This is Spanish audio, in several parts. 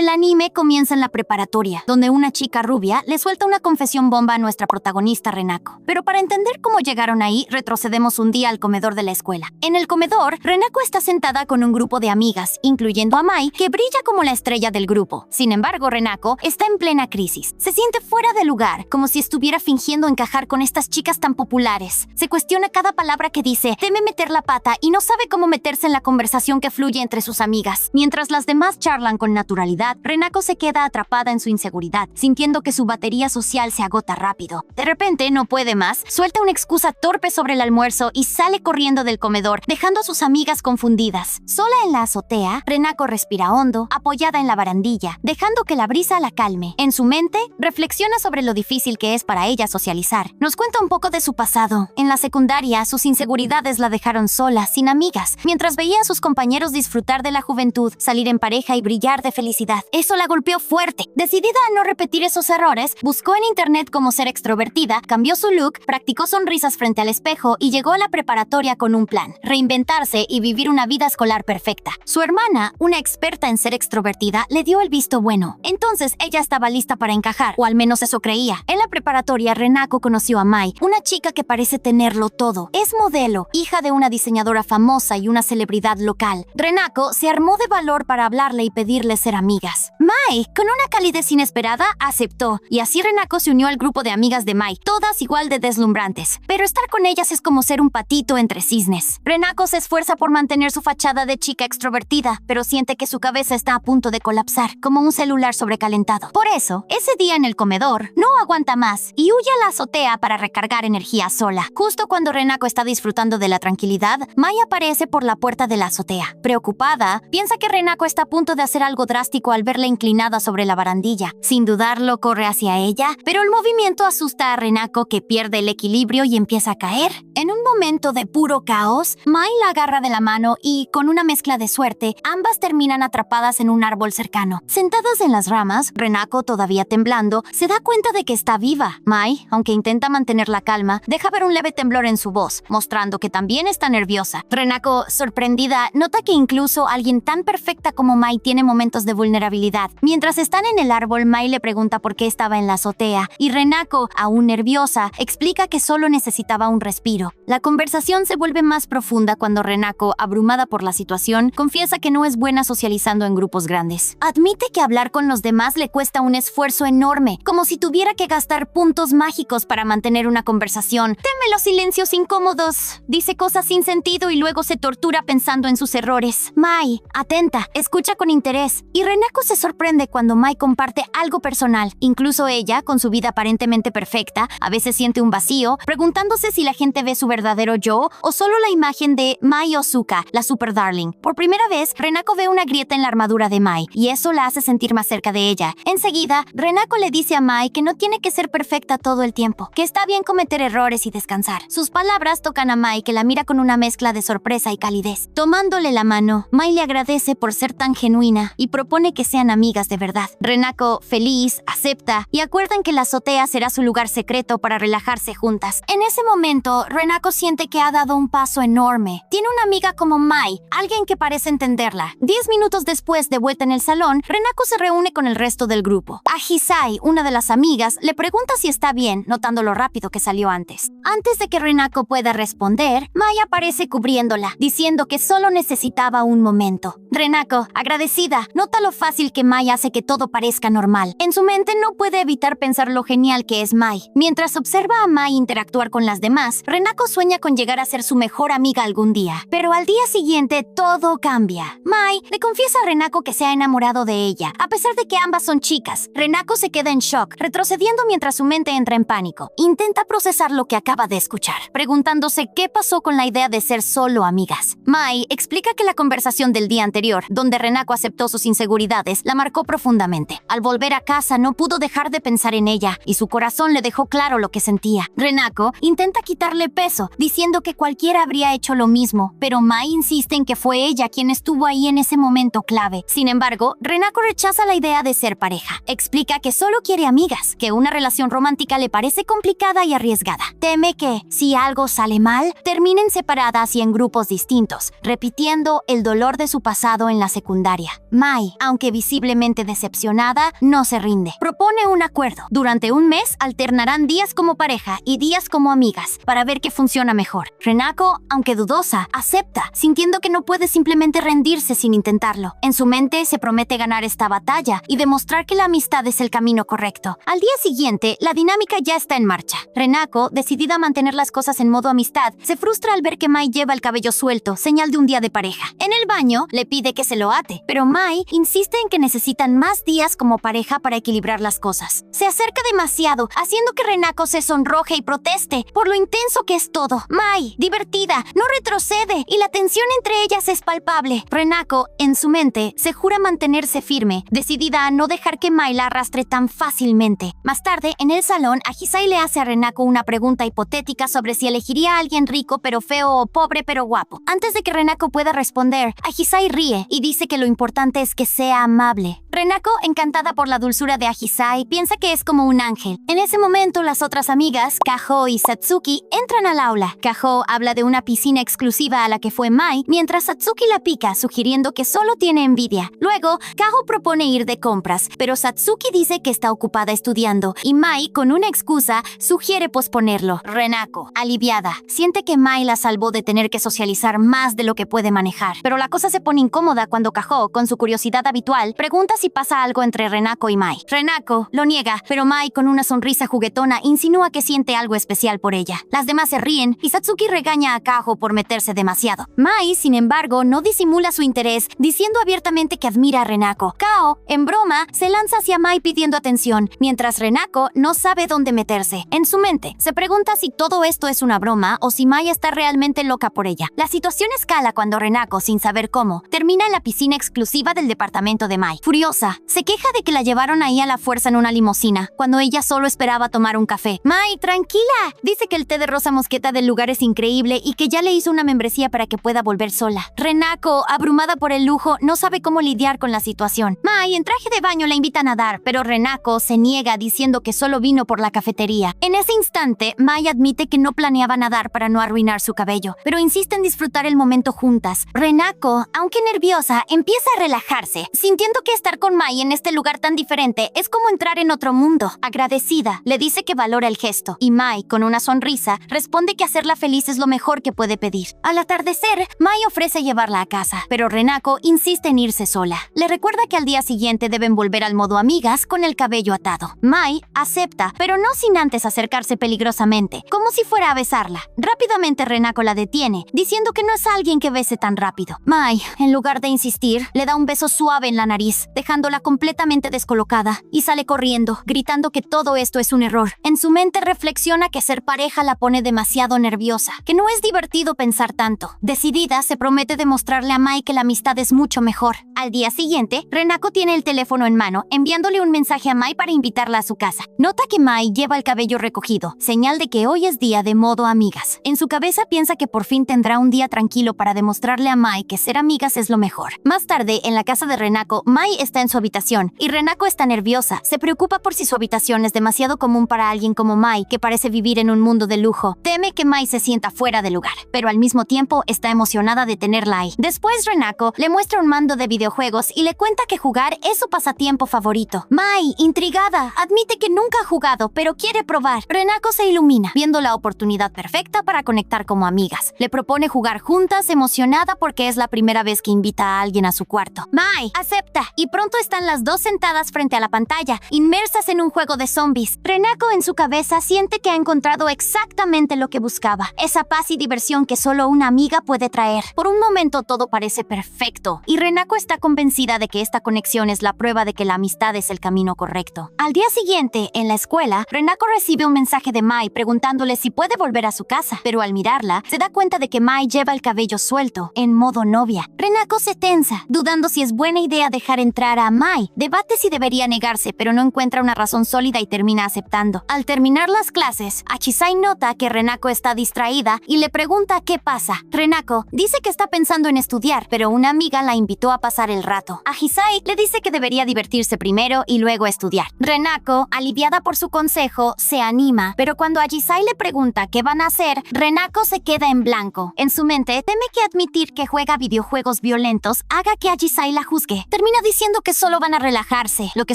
El anime comienza en la preparatoria, donde una chica rubia le suelta una confesión bomba a nuestra protagonista Renako. Pero para entender cómo llegaron ahí, retrocedemos un día al comedor de la escuela. En el comedor, Renako está sentada con un grupo de amigas, incluyendo a Mai, que brilla como la estrella del grupo. Sin embargo, Renako está en plena crisis. Se siente fuera de lugar, como si estuviera fingiendo encajar con estas chicas tan populares. Se cuestiona cada palabra que dice, teme meter la pata y no sabe cómo meterse en la conversación que fluye entre sus amigas. Mientras las demás charlan con naturalidad, Renako se queda atrapada en su inseguridad, sintiendo que su batería social se agota rápido. De repente, no puede más, suelta una excusa torpe sobre el almuerzo y sale corriendo del comedor, dejando a sus amigas confundidas. Sola en la azotea, Renako respira hondo, apoyada en la barandilla, dejando que la brisa la calme. En su mente, reflexiona sobre lo difícil que es para ella socializar. Nos cuenta un poco de su pasado. En la secundaria, sus inseguridades la dejaron sola, sin amigas, mientras veía a sus compañeros disfrutar de la juventud, salir en pareja y brillar de felicidad. Eso la golpeó fuerte. Decidida a no repetir esos errores, buscó en internet cómo ser extrovertida, cambió su look, practicó sonrisas frente al espejo y llegó a la preparatoria con un plan: reinventarse y vivir una vida escolar perfecta. Su hermana, una experta en ser extrovertida, le dio el visto bueno. Entonces ella estaba lista para encajar, o al menos eso creía. En la preparatoria, Renako conoció a Mai, una chica que parece tenerlo todo. Es modelo, hija de una diseñadora famosa y una celebridad local. Renako se armó de valor para hablarle y pedirle ser amigas. Mai, con una calidez inesperada, aceptó, y así Renako se unió al grupo de amigas de Mai, todas igual de deslumbrantes. Pero estar con ellas es como ser un patito entre cisnes. Renako se esfuerza por mantener su fachada de chica extrovertida, pero siente que su cabeza está a punto de colapsar, como un celular sobrecalentado. Por eso, ese día en el comedor, no aguanta más y huye a la azotea para recargar energía sola. Justo cuando Renako está disfrutando de la tranquilidad, Mai aparece por la puerta de la azotea. Preocupada, piensa que Renako está a punto de hacer algo drástico al verla inclinada sobre la barandilla. Sin dudarlo, corre hacia ella, pero el movimiento asusta a Renako, que pierde el equilibrio y empieza a caer. En un momento de puro caos, Mai la agarra de la mano y, con una mezcla de suerte, ambas terminan atrapadas en un árbol cercano. Sentadas en las ramas, Renako, todavía temblando, se da cuenta de que está viva. Mai, aunque intenta mantener la calma, deja ver un leve temblor en su voz, mostrando que también está nerviosa. Renako, sorprendida, nota que incluso alguien tan perfecta como Mai tiene momentos de vulnerabilidad. Mientras están en el árbol, Mai le pregunta por qué estaba en la azotea, y Renako, aún nerviosa, explica que solo necesitaba un respiro. La conversación se vuelve más profunda cuando Renako, abrumada por la situación, confiesa que no es buena socializando en grupos grandes. Admite que hablar con los demás le cuesta un esfuerzo enorme, como si tuviera que gastar puntos mágicos para mantener una conversación. Teme los silencios incómodos, dice cosas sin sentido y luego se tortura pensando en sus errores. Mai, atenta, escucha con interés, y Renako se sorprende cuando Mai comparte algo personal. Incluso ella, con su vida aparentemente perfecta, a veces siente un vacío, preguntándose si la gente ve su verdadero yo o solo la imagen de Mai Ozuka, la super darling. Por primera vez, Renako ve una grieta en la armadura de Mai, y eso la hace sentir más cerca de ella. Enseguida, Renako le dice a Mai que no tiene que ser perfecta todo el tiempo, que está bien cometer errores y descansar. Sus palabras tocan a Mai, que la mira con una mezcla de sorpresa y calidez. Tomándole la mano, Mai le agradece por ser tan genuina y propone que sean amigas de verdad. Renako, feliz, acepta y acuerdan que la azotea será su lugar secreto para relajarse juntas. En ese momento, Renako siente que ha dado un paso enorme. Tiene una amiga como Mai, alguien que parece entenderla. 10 minutos después, de vuelta en el salón, Renako se reúne con el resto del grupo. A Hisai, una de las amigas, le pregunta si está bien, notando lo rápido que salió antes. Antes de que Renako pueda responder, Mai aparece cubriéndola, diciendo que solo necesitaba un momento. Renako, agradecida, nota lo fácil que Mai hace que todo parezca normal. En su mente no puede evitar pensar lo genial que es Mai. Mientras observa a Mai interactuar con las demás, Renako sueña con llegar a ser su mejor amiga algún día. Pero al día siguiente, todo cambia. Mai le confiesa a Renako que se ha enamorado de ella, a pesar de que ambas son chicas. Renako se queda en shock, retrocediendo mientras su mente entra en pánico. Intenta procesar lo que acaba de escuchar, preguntándose qué pasó con la idea de ser solo amigas. Mai explica que la conversación del día anterior, donde Renako aceptó sus inseguridades, la marcó profundamente. Al volver a casa, no pudo dejar de pensar en ella, y su corazón le dejó claro lo que sentía. Renako intenta quitarle peso, diciendo que cualquiera habría hecho lo mismo, pero Mai insiste en que fue ella quien estuvo ahí en ese momento clave. Sin embargo, Renako rechaza la idea de ser pareja. Explica que solo quiere amigas, que una relación romántica le parece complicada y arriesgada. Teme que, si algo sale mal, terminen separadas y en grupos distintos, repitiendo el dolor de su pasado en la secundaria. Mai, aunque aunque visiblemente decepcionada, no se rinde. Propone un acuerdo. Durante un mes alternarán días como pareja y días como amigas para ver qué funciona mejor. Renako, aunque dudosa, acepta, sintiendo que no puede simplemente rendirse sin intentarlo. En su mente se promete ganar esta batalla y demostrar que la amistad es el camino correcto. Al día siguiente, la dinámica ya está en marcha. Renako, decidida a mantener las cosas en modo amistad, se frustra al ver que Mai lleva el cabello suelto, señal de un día de pareja. En el baño, le pide que se lo ate, pero Mai insiste en que necesitan más días como pareja para equilibrar las cosas. Se acerca demasiado, haciendo que Renako se sonroje y proteste por lo intenso que es todo. Mai, divertida, no retrocede y la tensión entre ellas es palpable. Renako, en su mente, se jura mantenerse firme, decidida a no dejar que Mai la arrastre tan fácilmente. Más tarde, en el salón, Ahisai le hace a Renako una pregunta hipotética sobre si elegiría a alguien rico pero feo o pobre pero guapo. Antes de que Renako pueda responder, Ahisai ríe y dice que lo importante es que sea amable. Renako, encantada por la dulzura de Ahisai, piensa que es como un ángel. En ese momento, las otras amigas, Kaho y Satsuki, entran al aula. Kaho habla de una piscina exclusiva a la que fue Mai, mientras Satsuki la pica, sugiriendo que solo tiene envidia. Luego, Kaho propone ir de compras, pero Satsuki dice que está ocupada estudiando, y Mai, con una excusa, sugiere posponerlo. Renako, aliviada, siente que Mai la salvó de tener que socializar más de lo que puede manejar. Pero la cosa se pone incómoda cuando Kaho, con su curiosidad habitual, pregunta si pasa algo entre Renako y Mai. Renako lo niega, pero Mai, con una sonrisa juguetona, insinúa que siente algo especial por ella. Las demás se ríen y Satsuki regaña a Kaho por meterse demasiado. Mai, sin embargo, no disimula su interés, diciendo abiertamente que admira a Renako. Kao, en broma, se lanza hacia Mai pidiendo atención, mientras Renako no sabe dónde meterse. En su mente, se pregunta si todo esto es una broma o si Mai está realmente loca por ella. La situación escala cuando Renako, sin saber cómo, termina en la piscina exclusiva del departamento de Mai. Furiosa, se queja de que la llevaron ahí a la fuerza en una limusina, cuando ella solo esperaba tomar un café. Mai, tranquila, dice que el té de rosa mosqueta del lugar es increíble y que ya le hizo una membresía para que pueda volver sola. Renako, abrumada por el lujo, no sabe cómo lidiar con la situación. Mai, en traje de baño, la invita a nadar, pero Renako se niega diciendo que solo vino por la cafetería. En ese instante, Mai admite que no planeaba nadar para no arruinar su cabello, pero insiste en disfrutar el momento juntas. Renako, aunque nerviosa, empieza a relajarse, sintiendo que estar con Mai en este lugar tan diferente es como entrar en otro mundo. Agradecida, le dice que valora el gesto, y Mai, con una sonrisa, responde que hacerla feliz es lo mejor que puede pedir. Al atardecer, Mai ofrece llevarla a casa, pero Renako insiste en irse sola. Le recuerda que al día siguiente deben volver al modo amigas con el cabello atado. Mai acepta, pero no sin antes acercarse peligrosamente, como si fuera a besarla. Rápidamente Renako la detiene, diciendo que no es alguien que bese tan rápido. Mai, en lugar de insistir, le da un beso suave en la nariz, dejándola completamente descolocada, y sale corriendo, gritando que todo esto es un error. En su mente reflexiona que ser pareja la pone demasiado nerviosa, que no es divertido pensar tanto. Decidida, se promete demostrarle a Mai que la amistad es mucho mejor. Al día siguiente, Renako tiene el teléfono en mano, enviándole un mensaje a Mai para invitarla a su casa. Nota que Mai lleva el cabello recogido, señal de que hoy es día de modo amigas. En su cabeza piensa que por fin tendrá un día tranquilo para demostrarle a Mai que ser amigas es lo mejor. Más tarde, en la casa de Renako, Mai está en su habitación, y Renako está nerviosa. Se preocupa por si su habitación es demasiado común para alguien como Mai, que parece vivir en un mundo de lujo. Teme que Mai se sienta fuera de lugar, pero al mismo tiempo está emocionada de tenerla ahí. Después Renako le muestra un mando de videojuegos y le cuenta que jugar es su pasatiempo favorito. Mai, intrigada, admite que nunca ha jugado, pero quiere probar. Renako se ilumina, viendo la oportunidad perfecta para conectar como amigas. Le propone jugar juntas, emocionada porque es la primera vez que invita a alguien a su cuarto. Mai acepta, y pronto están las dos sentadas frente a la pantalla, inmersas en un juego de zombies. Renako en su cabeza siente que ha encontrado exactamente lo que buscaba, esa paz y diversión que solo una amiga puede traer. Por un momento todo parece perfecto, y Renako está convencida de que esta conexión es la prueba de que la amistad es el camino correcto. Al día siguiente, en la escuela, Renako recibe un mensaje de Mai preguntándole si puede volver a su casa, pero al mirarla, se da cuenta de que Mai lleva el cabello suelto, en modo novia. Renako se tensa, dudando si es buena idea dejar entrar a Mai. Debate si debería negarse, pero no encuentra una razón sólida y termina aceptando. Al terminar las clases, Ahisai nota que Renako está distraída y le pregunta qué pasa. Renako dice que está pensando en estudiar, pero una amiga la invitó a pasar el rato. Ahisai le dice que debería divertirse primero y luego estudiar. Renako, aliviada por su consejo, se anima, pero cuando Ahisai le pregunta qué van a hacer, Renako se queda en blanco. En su mente, teme que admitir que juega videojuegos violentos haga que Ahisai la juzgue. termina diciendo que solo van a relajarse, lo que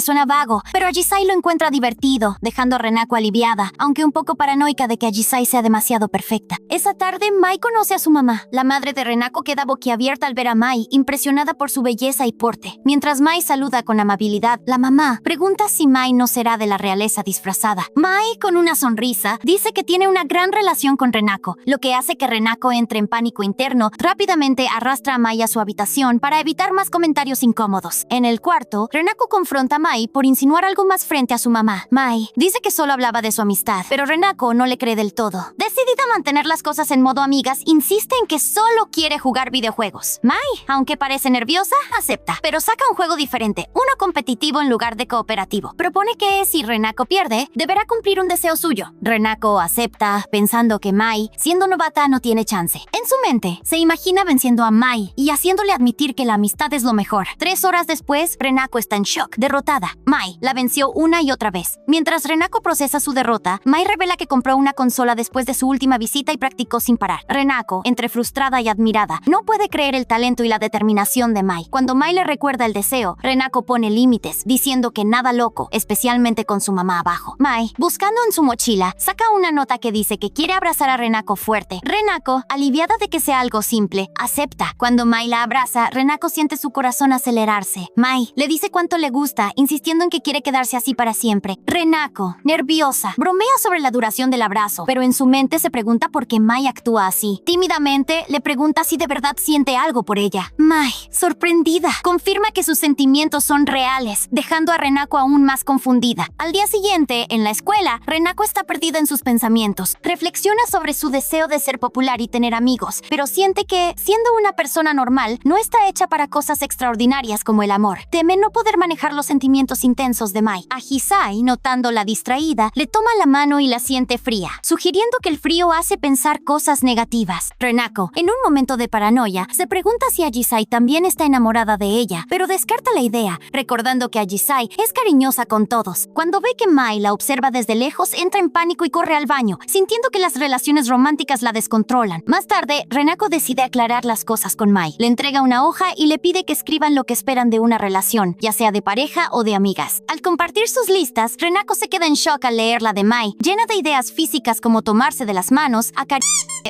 suena vago, pero Ajisai lo encuentra divertido, dejando a Renako aliviada, aunque un poco paranoica de que Ajisai sea demasiado perfecta. Esa tarde, Mai conoce a su mamá. La madre de Renako queda boquiabierta al ver a Mai, impresionada por su belleza y porte. Mientras Mai saluda con amabilidad, la mamá pregunta si Mai no será de la realeza disfrazada. Mai, con una sonrisa, dice que tiene una gran relación con Renako, lo que hace que Renako entre en pánico interno. Rápidamente arrastra a Mai a su habitación para evitar más comentarios incómodos. En el cuarto, Renako confronta a Mai por insinuar algo más frente a su mamá. Mai dice que solo hablaba de su amistad, pero Renako no le cree del todo. Decidida a mantener las cosas en modo amigas, insiste en que solo quiere jugar videojuegos. Mai, aunque parece nerviosa, acepta, pero saca un juego diferente, uno competitivo en lugar de cooperativo. Propone que si Renako pierde, deberá cumplir un deseo suyo. Renako acepta, pensando que Mai, siendo novata, no tiene chance. En su mente, se imagina venciendo a Mai y haciéndole admitir que la amistad es lo mejor. 3 horas después, Renako está en shock, derrotada. Mai la venció una y otra vez. Mientras Renako procesa su derrota, Mai revela que compró una consola después de su última visita y practicó sin parar. Renako, entre frustrada y admirada, no puede creer el talento y la determinación de Mai. Cuando Mai le recuerda el deseo, Renako pone límites, diciendo que nada loco, especialmente con su mamá abajo. Mai, buscando en su mochila, saca una nota que dice que quiere abrazar a Renako fuerte. Renako, aliviada de que sea algo simple, acepta. Cuando Mai la abraza, Renako siente su corazón acelerarse. Mai le dice cuánto le gusta, insistiendo en que quiere quedarse así para siempre. Renako, nerviosa, bromea sobre la duración del abrazo, pero en su mente se pregunta por qué Mai actúa así. Tímidamente, le pregunta si de verdad siente algo por ella. Mai, sorprendida, confirma que sus sentimientos son reales, dejando a Renako aún más confundida. Al día siguiente, en la escuela, Renako está perdida en sus pensamientos. Reflexiona sobre su deseo de ser popular y tener amigos, pero siente que, siendo una persona normal, no está hecha para cosas extraordinarias como el amor. Teme no poder manejar los sentimientos intensos de Mai. Ajisai, notándola distraída, le toma la mano y la siente fría, sugiriendo que el frío hace pensar cosas negativas. Renako, en un momento de paranoia, se pregunta si Ajisai también está enamorada de ella, pero descarta la idea, recordando que Ajisai es cariñosa con todos. Cuando ve que Mai la observa desde lejos, entra en pánico y corre al baño, sintiendo que las relaciones románticas la descontrolan. Más tarde, Renako decide aclarar las cosas con Mai. Le entrega una hoja y le pide que escriban lo que esperan de una relación, ya sea de pareja o de amigas. Al compartir sus listas, Renako se queda en shock al leer la de Mai, llena de ideas físicas como tomarse de las manos,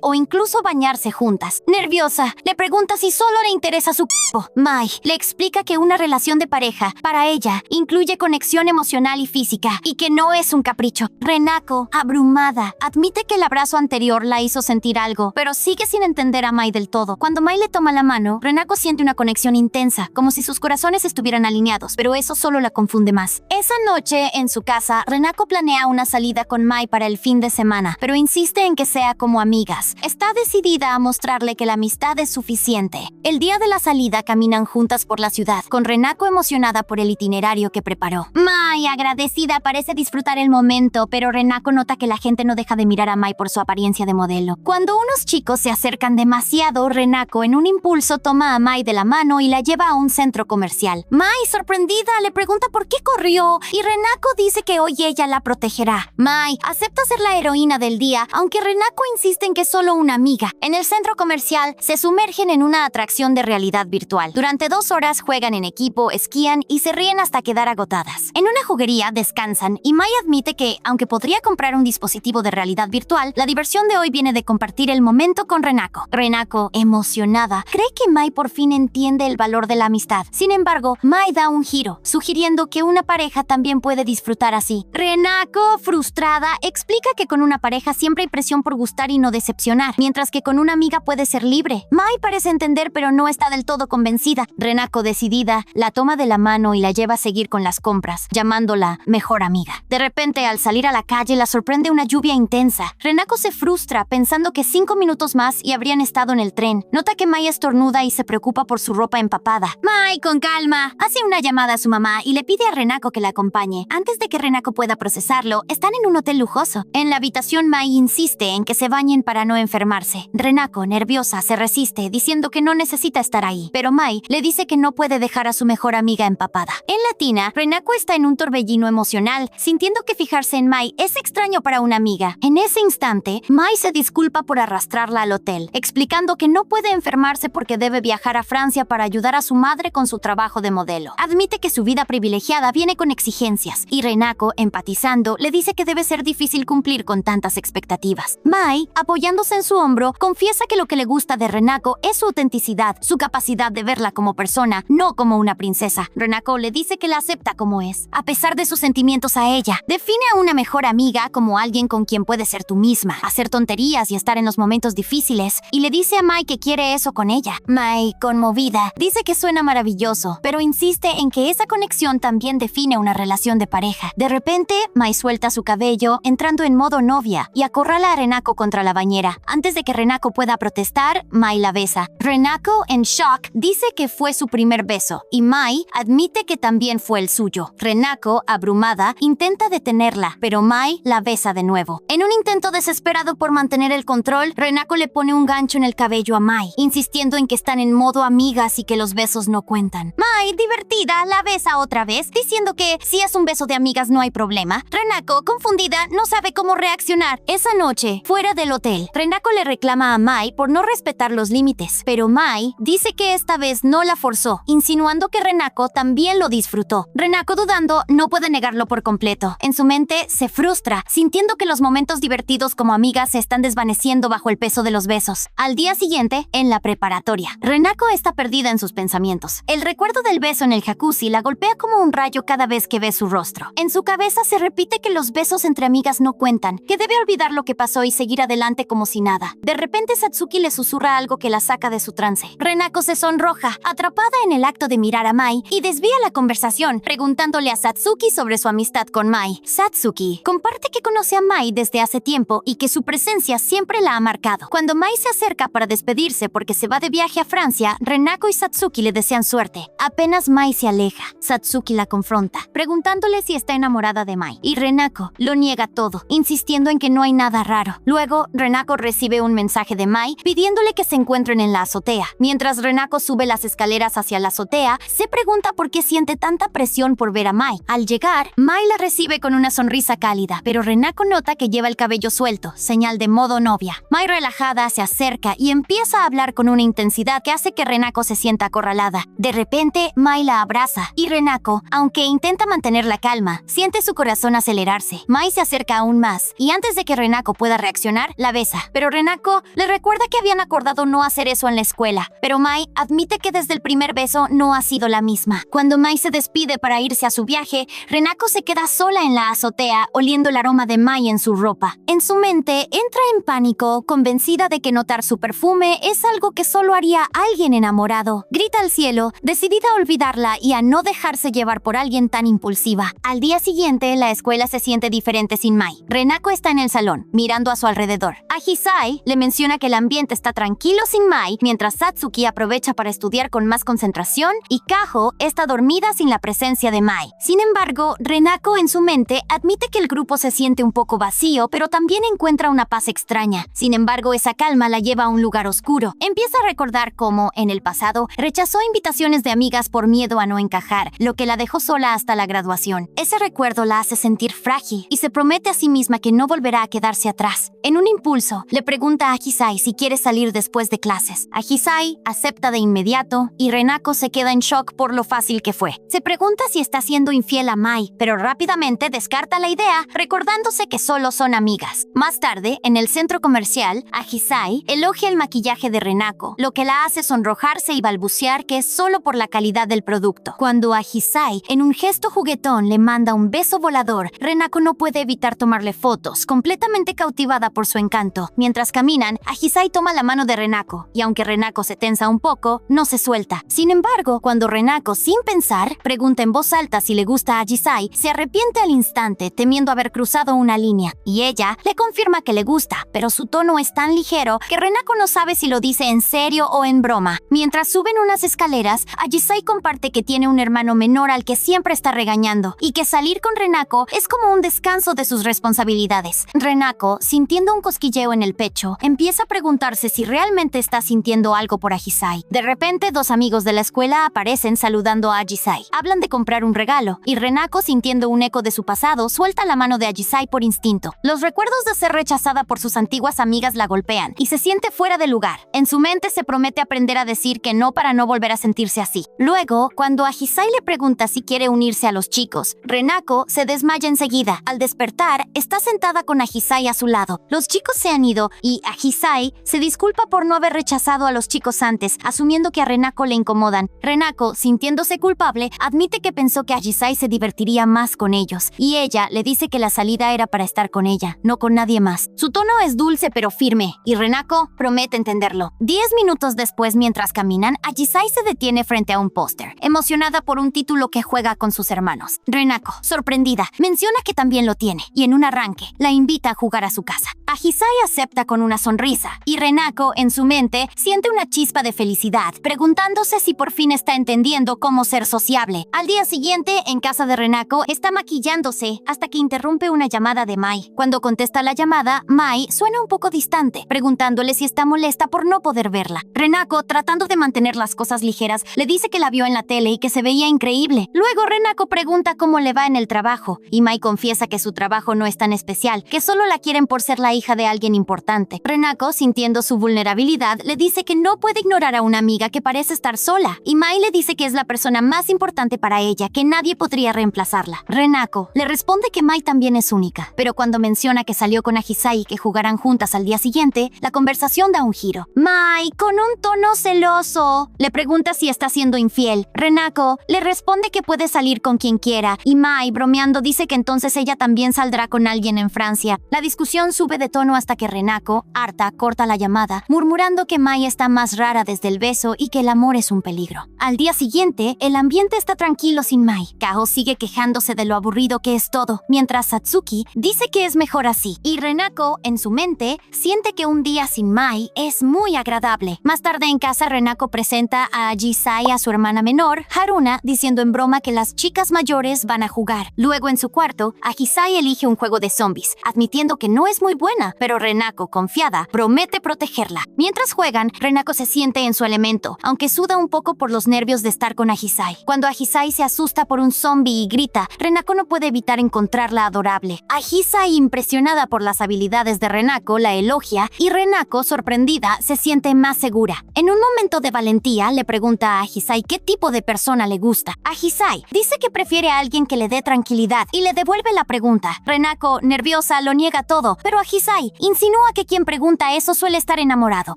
o incluso bañarse juntas. Nerviosa, le pregunta si solo le interesa su cuerpo. Mai le explica que una relación de pareja, para ella, incluye conexión emocional y física, y que no es un capricho. Renako, abrumada, admite que el abrazo anterior la hizo sentir algo, pero sigue sin entender a Mai del todo. Cuando Mai le toma la mano, Renako siente una conexión intensa, como si sus corazones estuvieran alineados, pero eso solo la confunde más. Esa noche, en su casa, Renako planea una salida con Mai para el fin de semana, pero insiste en que sea como amigas. Está decidida a mostrarle que la amistad es suficiente. El día de la salida caminan juntas por la ciudad, con Renako emocionada por el itinerario que preparó. Mai, agradecida, parece disfrutar el momento, pero Renako nota que la gente no deja de mirar a Mai por su apariencia de modelo. Cuando unos chicos se acercan demasiado, Renako, en un impulso, toma a Mai de la mano y la lleva a un centro comercial. Mai, sorprendida, le pregunta por qué corrió, y Renako dice que hoy ella la protegerá. Mai acepta ser la heroína del día, aunque Renako insiste en que es solo una amiga. En el centro comercial, se sumergen en una atracción de realidad virtual. Durante 2 horas juegan en equipo, esquían y se ríen hasta quedar agotadas. En una juguería descansan y Mai admite que, aunque podría comprar un dispositivo de realidad virtual, la diversión de hoy viene de compartir el momento con Renako. Renako, emocionada, cree que Mai por fin entiende el valor de la amistad. Sin embargo, Mai da un giro, sugiriendo que una pareja también puede disfrutar así. Renako, frustrada, explica que con una pareja siempre hay presión por gustar y no decepcionar, mientras que con una amiga puede ser libre. Mai parece entender, pero no está del todo convencida. Renako, decidida, la toma de la mano y la lleva a seguir con las compras, llamándola mejor amiga. De repente, al salir a la calle, la sorprende una lluvia intensa. Renako se frustra, pensando que 5 minutos más y habrían estado en el tren. Nota que Mai estornuda y se preocupa por su ropa empapada. Mai, con calma, hace una llamada a su mamá y le pide a Renako que la acompañe. Antes de que Renako pueda procesarlo, están en un hotel lujoso. En la habitación, Mai insiste en que se bañen para no enfermarse. Renako, nerviosa, se resiste, diciendo que no necesita estar ahí, pero Mai le dice que no puede dejar a su mejor amiga empapada. En la tina, Renako está en un torbellino emocional, sintiendo que fijarse en Mai es extraño para una amiga. En ese instante, Mai se disculpa por arrastrarla al hotel, explicando que no puede enfermarse porque debe viajar a Francia para ayudar a su madre con su trabajo de modelo. Admite que su vida privilegiada viene con exigencias, y Renako, empatizando, le dice que debe ser difícil cumplir con tantas expectativas. Mai, apoyándose en su hombro, confiesa que lo que le gusta de Renako es su autenticidad, su capacidad de verla como persona, no como una princesa. Renako le dice que la acepta como es, a pesar de sus sentimientos a ella. Define a una mejor amiga como alguien con quien puedes ser tú misma, hacer tonterías y estar en los momentos difíciles, y le dice a Mai que quiere eso con ella. Mai, conmovida, dice que suena maravilloso, pero insiste en que esa conexión también define una relación de pareja. De repente, Mai suelta su cabello, entrando en modo novia, y acorrala a Renako contra la bañera. Antes de que Renako pueda protestar, Mai la besa. Renako, en shock, dice que fue su primer beso, y Mai admite que también fue el suyo. Renako, abrumada, intenta detenerla, pero Mai la besa de nuevo. En un intento desesperado por mantener el control, Renako le pone un gancho en el cabello a Mai, insistiendo en que están en modo amigas y que los besos no cuentan. Mai, divertida, la besa otra vez, diciendo que si es un beso de amigas no hay problema. Renako, confundida, no sabe cómo reaccionar. Esa noche, fuera del hotel, Renako le reclama a Mai por no respetar los límites, pero Mai dice que esta vez no la forzó, insinuando que Renako también lo disfrutó. Renako, dudando, no puede negarlo por completo. En su mente, se frustra, sintiendo que los momentos divertidos como amigas se están desvaneciendo bajo el peso de los besos. Al día siguiente, en la preparatoria, Renako está perdida en sus pensamientos. El recuerdo del beso en el jacuzzi la golpea como un rayo cada vez que ve su rostro. En su cabeza se repite que los besos entre amigas no cuentan, que debe olvidar lo que pasó y seguir adelante como si nada. De repente, Satsuki le susurra algo que la saca de su trance. Renako se sonroja, atrapada en el acto de mirar a Mai, y desvía la conversación, preguntándole a Satsuki sobre su amistad con Mai. Satsuki comparte que conoce a Mai desde hace tiempo y que su presencia siempre la ha marcado. Cuando Mai se acerca para despedirse porque se va de viaje a Francia, Renako y Satsuki le desean suerte. Apenas Mai se aleja, Satsuki la confronta, preguntándole si está enamorada de Mai, y Renako lo niega todo, insistiendo en que no hay nada raro. Luego, Renako recibe un mensaje de Mai pidiéndole que se encuentren en la azotea. Mientras Renako sube las escaleras hacia la azotea, se pregunta por qué siente tanta presión por ver a Mai. Al llegar, Mai la recibe con una sonrisa cálida, pero Renako nota que lleva el cabello suelto, señal de modo novia. Mai, relajada, se acerca y empieza a hablar con una intensidad que hace que Renako se sienta acorralada. De repente, Mai la abraza, y Renako, aunque intenta mantener la calma, siente su corazón acelerarse. Mai se acerca aún más, y antes de que Renako pueda reaccionar, la besa. Pero Renako le recuerda que habían acordado no hacer eso en la escuela. Pero Mai admite que desde el primer beso no ha sido la misma. Cuando Mai se despide para irse a su viaje, Renako se queda sola en la azotea, oliendo el aroma de Mai en su ropa. En su mente, entra en pánico, convencida de que notar su perfume es algo que solo haría alguien enamorado. Grita al cielo, decidida a olvidarla y a no dejarse llevar por alguien tan impulsiva. Al día siguiente, la escuela se siente diferente sin Mai. Renako está en el salón, mirando a su alrededor. A Hisai le menciona que el ambiente está tranquilo sin Mai, mientras Satsuki aprovecha para estudiar con más concentración y Kaho está dormida sin la presencia de Mai. Sin embargo, Renako en su mente admite que el grupo se siente un poco vacío, pero también encuentra una paz extraña. Sin embargo, esa calma la lleva a un lugar oscuro. Empieza a recordar cómo, en el pasado, rechazó invitaciones de amigas por miedo a no encajar, lo que la dejó sola hasta la graduación. Ese recuerdo la hace sentir frágil y se promete a sí misma que no volverá a quedarse atrás. En un impulso, le pregunta a Hisai si quiere salir después de clases. A Hisai acepta de inmediato y Renako se queda en shock por lo fácil que fue. Se pregunta si está siendo infiel a Mai, pero rápidamente descarta la idea, recordándose que solo son amigas. Más tarde, en el centro comercial, a Hisai elogia el maquillaje de Renako, lo que la hace sonrojarse y balbucear que es solo por la calidad del producto. Cuando a Hisai, en un gesto juguetón, le manda un beso volador, Renako no puede evitar tomarle fotos, completamente cautivada por su encanto. Mientras caminan, a Hisai toma la mano de Renako, y aunque Renako se tensa un poco, no se suelta. Sin embargo, cuando Renako, sin pensar, pregunta en voz alta si le gusta a Hisai, se arrepiente al instante, temiendo haber cruzado una línea, y ella le confirma que le gusta, pero su tono es tan ligero que Renako no sabe si lo dice en serio o en broma. Mientras suben unas escaleras, Hisai comparte que tiene un hermano menor al que siempre está regañando, y que salir con Renako es como un descanso de sus responsabilidades. Renako, sintiendo un cosquilleo en el pecho, empieza a preguntarse si realmente está sintiendo algo por Hisai. De repente, dos amigos de la escuela aparecen saludando a Hisai. Hablan de comprar un regalo, y Renako, sintiendo un eco de su pasado, suelta la mano de Hisai por instinto. Los recuerdos de ser rechazada por sus antiguas amigas la golpean, y se siente fuera de lugar. En su mente se promete aprender a decir que no para no volver a sentir sentirse así. Luego, cuando Ahisai le pregunta si quiere unirse a los chicos, Renako se desmaya enseguida. Al despertar, está sentada con Ahisai a su lado. Los chicos se han ido y Ahisai se disculpa por no haber rechazado a los chicos antes, asumiendo que a Renako le incomodan. Renako, sintiéndose culpable, admite que pensó que Ahisai se divertiría más con ellos, y ella le dice que la salida era para estar con ella, no con nadie más. Su tono es dulce pero firme, y Renako promete entenderlo. 10 minutos después, mientras caminan, Ahisai se detiene frente a un póster, emocionada por un título que juega con sus hermanos. Renako, sorprendida, menciona que también lo tiene, y en un arranque, la invita a jugar a su casa. Ahisai acepta con una sonrisa, y Renako, en su mente, siente una chispa de felicidad, preguntándose si por fin está entendiendo cómo ser sociable. Al día siguiente, en casa de Renako, está maquillándose hasta que interrumpe una llamada de Mai. Cuando contesta la llamada, Mai suena un poco distante, preguntándole si está molesta por no poder verla. Renako, tratando de mantener las cosas ligeras, le dice que la vio en la tele y que se veía increíble. Luego Renako pregunta cómo le va en el trabajo, y Mai confiesa que su trabajo no es tan especial, que solo la quieren por ser la hija de alguien importante. Renako, sintiendo su vulnerabilidad, le dice que no puede ignorar a una amiga que parece estar sola, y Mai le dice que es la persona más importante para ella, que nadie podría reemplazarla. Renako le responde que Mai también es única, pero cuando menciona que salió con Ahisai y que jugarán juntas al día siguiente, la conversación da un giro. Mai, con un tono celoso, le pregunta si está siendo infiel. Renako le responde que puede salir con quien quiera, y Mai, bromeando, dice que entonces ella también saldrá con alguien en Francia. La discusión sube de tono hasta que Renako, harta, corta la llamada, murmurando que Mai está más rara desde el beso y que el amor es un peligro. Al día siguiente, el ambiente está tranquilo sin Mai. Kao sigue quejándose de lo aburrido que es todo, mientras Satsuki dice que es mejor así, y Renako, en su mente, siente que un día sin Mai es muy agradable. Más tarde en casa, Renako presenta a Ahisai a su hermana menor, Haruna, diciendo en broma que las chicas mayores van a jugar. Luego en su cuarto, Ahisai elige un juego de zombies, admitiendo que no es muy buena, pero Renako, confiada, promete protegerla. Mientras juegan, Renako se siente en su elemento, aunque suda un poco por los nervios de estar con Ahisai. Cuando Ahisai se asusta por un zombie y grita, Renako no puede evitar encontrarla adorable. Ahisai, impresionada por las habilidades de Renako, la elogia, y Renako, sorprendida, se siente más segura. En un momento de valentía, le pregunta a Ahisai qué tipo de persona le gusta. Ahisai dice que prefiere a alguien que le dé tranquilidad y le devuelve la pregunta. Renako, nerviosa, lo niega todo, pero Ahisai insinúa que quien pregunta eso suele estar enamorado.